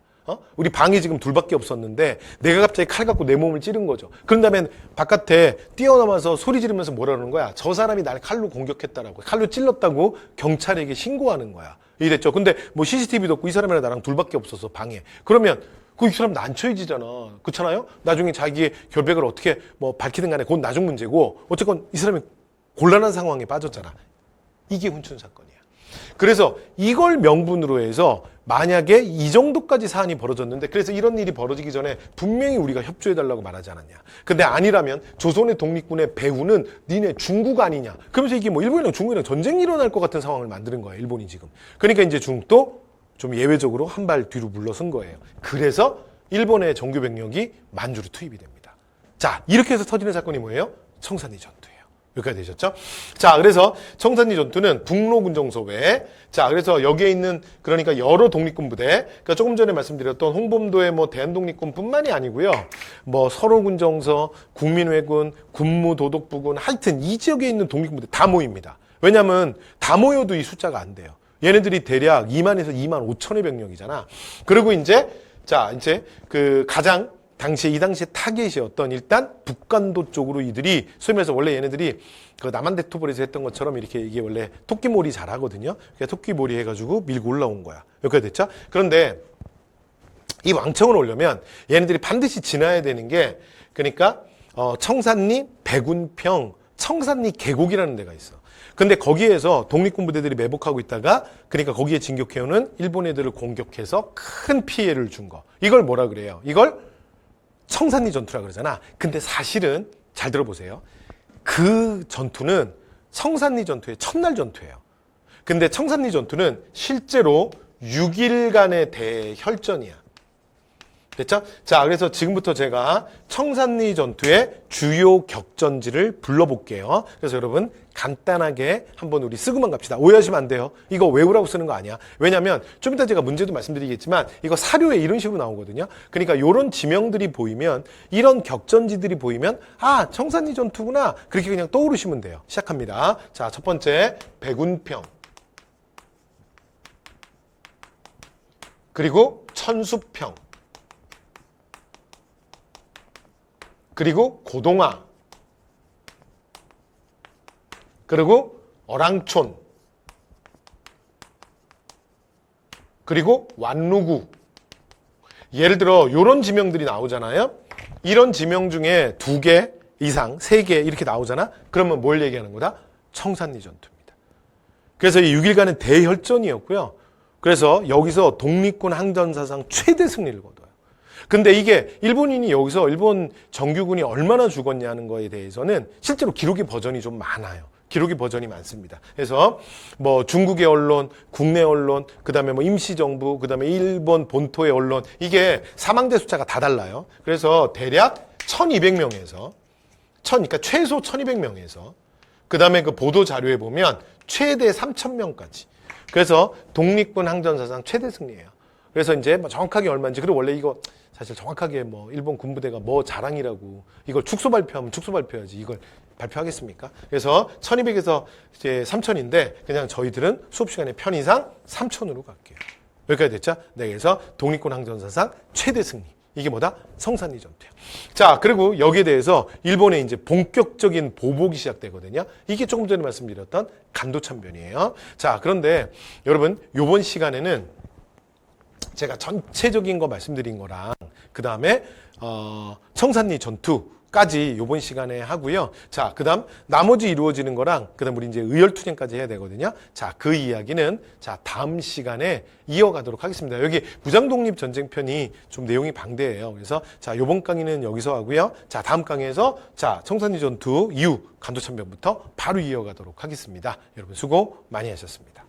우리 방이 지금 둘밖에 없었는데 내가 갑자기 칼 갖고 내 몸을 찌른 거죠. 그런 다음에 바깥에 뛰어넘어서 소리 지르면서 뭐라 그러는 거야? 저 사람이 날 칼로 공격했다라고. 칼로 찔렀다고 경찰에게 신고하는 거야. 이랬죠. 근데 뭐 CCTV도 없고 이 사람이랑 나랑 둘밖에 없어서 방에. 그러면 그 사람 난처해지잖아. 그렇잖아요? 나중에 자기의 결백을 어떻게 뭐 밝히든 간에 그건 나중 문제고 어쨌건 이 사람이 곤란한 상황에 빠졌잖아. 이게 훈춘 사건이야. 그래서 이걸 명분으로 해서 만약에 이 정도까지 사안이 벌어졌는데 그래서 이런 일이 벌어지기 전에 분명히 우리가 협조해달라고 말하지 않았냐. 근데 아니라면 조선의 독립군의 배후는 니네 중국 아니냐. 그러면서 이게 뭐 일본이랑 중국이랑 전쟁이 일어날 것 같은 상황을 만드는 거야. 일본이 지금. 그러니까 이제 중국도 좀 예외적으로 한 발 뒤로 물러선 거예요. 그래서 일본의 정규 병력이 만주로 투입이 됩니다. 자, 이렇게 해서 터지는 사건이 뭐예요? 청산리 전투예요. 여기까지 되셨죠? 자, 그래서 청산리 전투는 북로군정소 외에 자, 그래서 여기에 있는 그러니까 여러 독립군 부대, 그러니까 조금 전에 말씀드렸던 홍범도의 뭐 대한독립군뿐만이 아니고요, 뭐 서로군정서, 국민회군, 군무도독부군, 하여튼 이 지역에 있는 독립군 부대 다 모입니다. 왜냐하면 다 모여도 이 숫자가 안 돼요. 얘네들이 대략 2만에서 2만 5천의 병력이잖아. 그리고 이제 자, 이제 그 가장 이 당시에 타겟이었던 일단 북간도 쪽으로 이들이 소위 말해서 원래 얘네들이 그 남한대토벌에서 했던 것처럼 이렇게 이게 원래 토끼몰이 잘 하거든요. 그러니까 토끼몰이 해가지고 밀고 올라온 거야. 여기까지 됐죠? 그런데 이 왕청을 오려면 얘네들이 반드시 지나야 되는 게 그러니까 청산리, 백운평, 청산리 계곡이라는 데가 있어. 근데 거기에서 독립군 부대들이 매복하고 있다가 그러니까 거기에 진격해오는 일본 애들을 공격해서 큰 피해를 준 거. 이걸 뭐라 그래요? 이걸 청산리 전투라 그러잖아. 근데 사실은 잘 들어보세요. 그 전투는 청산리 전투의 첫날 전투예요. 근데 청산리 전투는 실제로 6일간의 대혈전이야. 됐죠? 자, 그래서 지금부터 제가 청산리 전투의 주요 격전지를 불러볼게요. 그래서 여러분 간단하게 한번 우리 쓰고만 갑시다. 오해하시면 안 돼요. 이거 외우라고 쓰는 거 아니야. 왜냐면 좀 이따 제가 문제도 말씀드리겠지만 이거 사료에 이런 식으로 나오거든요. 그러니까 이런 지명들이 보이면 이런 격전지들이 보이면 아, 청산리 전투구나. 그렇게 그냥 떠오르시면 돼요. 시작합니다. 자, 첫 번째 백운평. 그리고 천수평. 그리고 고동화, 그리고 어랑촌, 그리고 완루구. 예를 들어 이런 지명들이 나오잖아요. 이런 지명 중에 2개 이상, 3개 이렇게 나오잖아. 그러면 뭘 얘기하는 거다? 청산리 전투입니다. 그래서 이 6일간은 대혈전이었고요. 그래서 여기서 독립군 항전사상 최대 승리를 거둬요. 근데 이게 일본인이 여기서 일본 정규군이 얼마나 죽었냐는 거에 대해서는 실제로 기록의 버전이 좀 많아요. 기록의 버전이 많습니다. 그래서 뭐 중국의 언론, 국내 언론, 그다음에 뭐 임시정부, 그다음에 일본 본토의 언론, 이게 사망자 숫자가 다 달라요. 그래서 대략 1200명에서 그러니까 최소 1200명에서 그다음에 그 보도 자료에 보면 최대 3000명까지. 그래서 독립군 항전사상 최대 승리예요. 그래서 이제 뭐 정확하게 얼마인지, 그리고 원래 이거 사실 정확하게 뭐 일본 군부대가 뭐 자랑이라고 이걸 축소 발표하면 축소 발표해야지 이걸 발표하겠습니까? 그래서 1200에서 이제 3000인데 그냥 저희들은 수업 시간의 편의상 3000으로 갈게요. 여기까지 됐죠? 네, 그래서 독립군 항전사상 최대 승리. 이게 뭐다? 성산리 전투예요. 자, 그리고 여기에 대해서 일본의 이제 본격적인 보복이 시작되거든요. 이게 조금 전에 말씀드렸던 간도참변이에요. 자, 그런데 여러분, 요번 시간에는 제가 전체적인 거 말씀드린 거랑 그 다음에 성산리 전투까지 요번 시간에 하고요. 자, 그 다음 나머지 이루어지는 거랑 그 다음 우리 이제 의열투쟁까지 해야 되거든요. 자, 그 이야기는 자 다음 시간에 이어가도록 하겠습니다. 여기 무장독립전쟁편이 좀 내용이 방대해요. 그래서 자 요번 강의는 여기서 하고요. 자, 다음 강의에서 자 성산리 전투 이후 간도참변부터 바로 이어가도록 하겠습니다. 여러분 수고 많이 하셨습니다.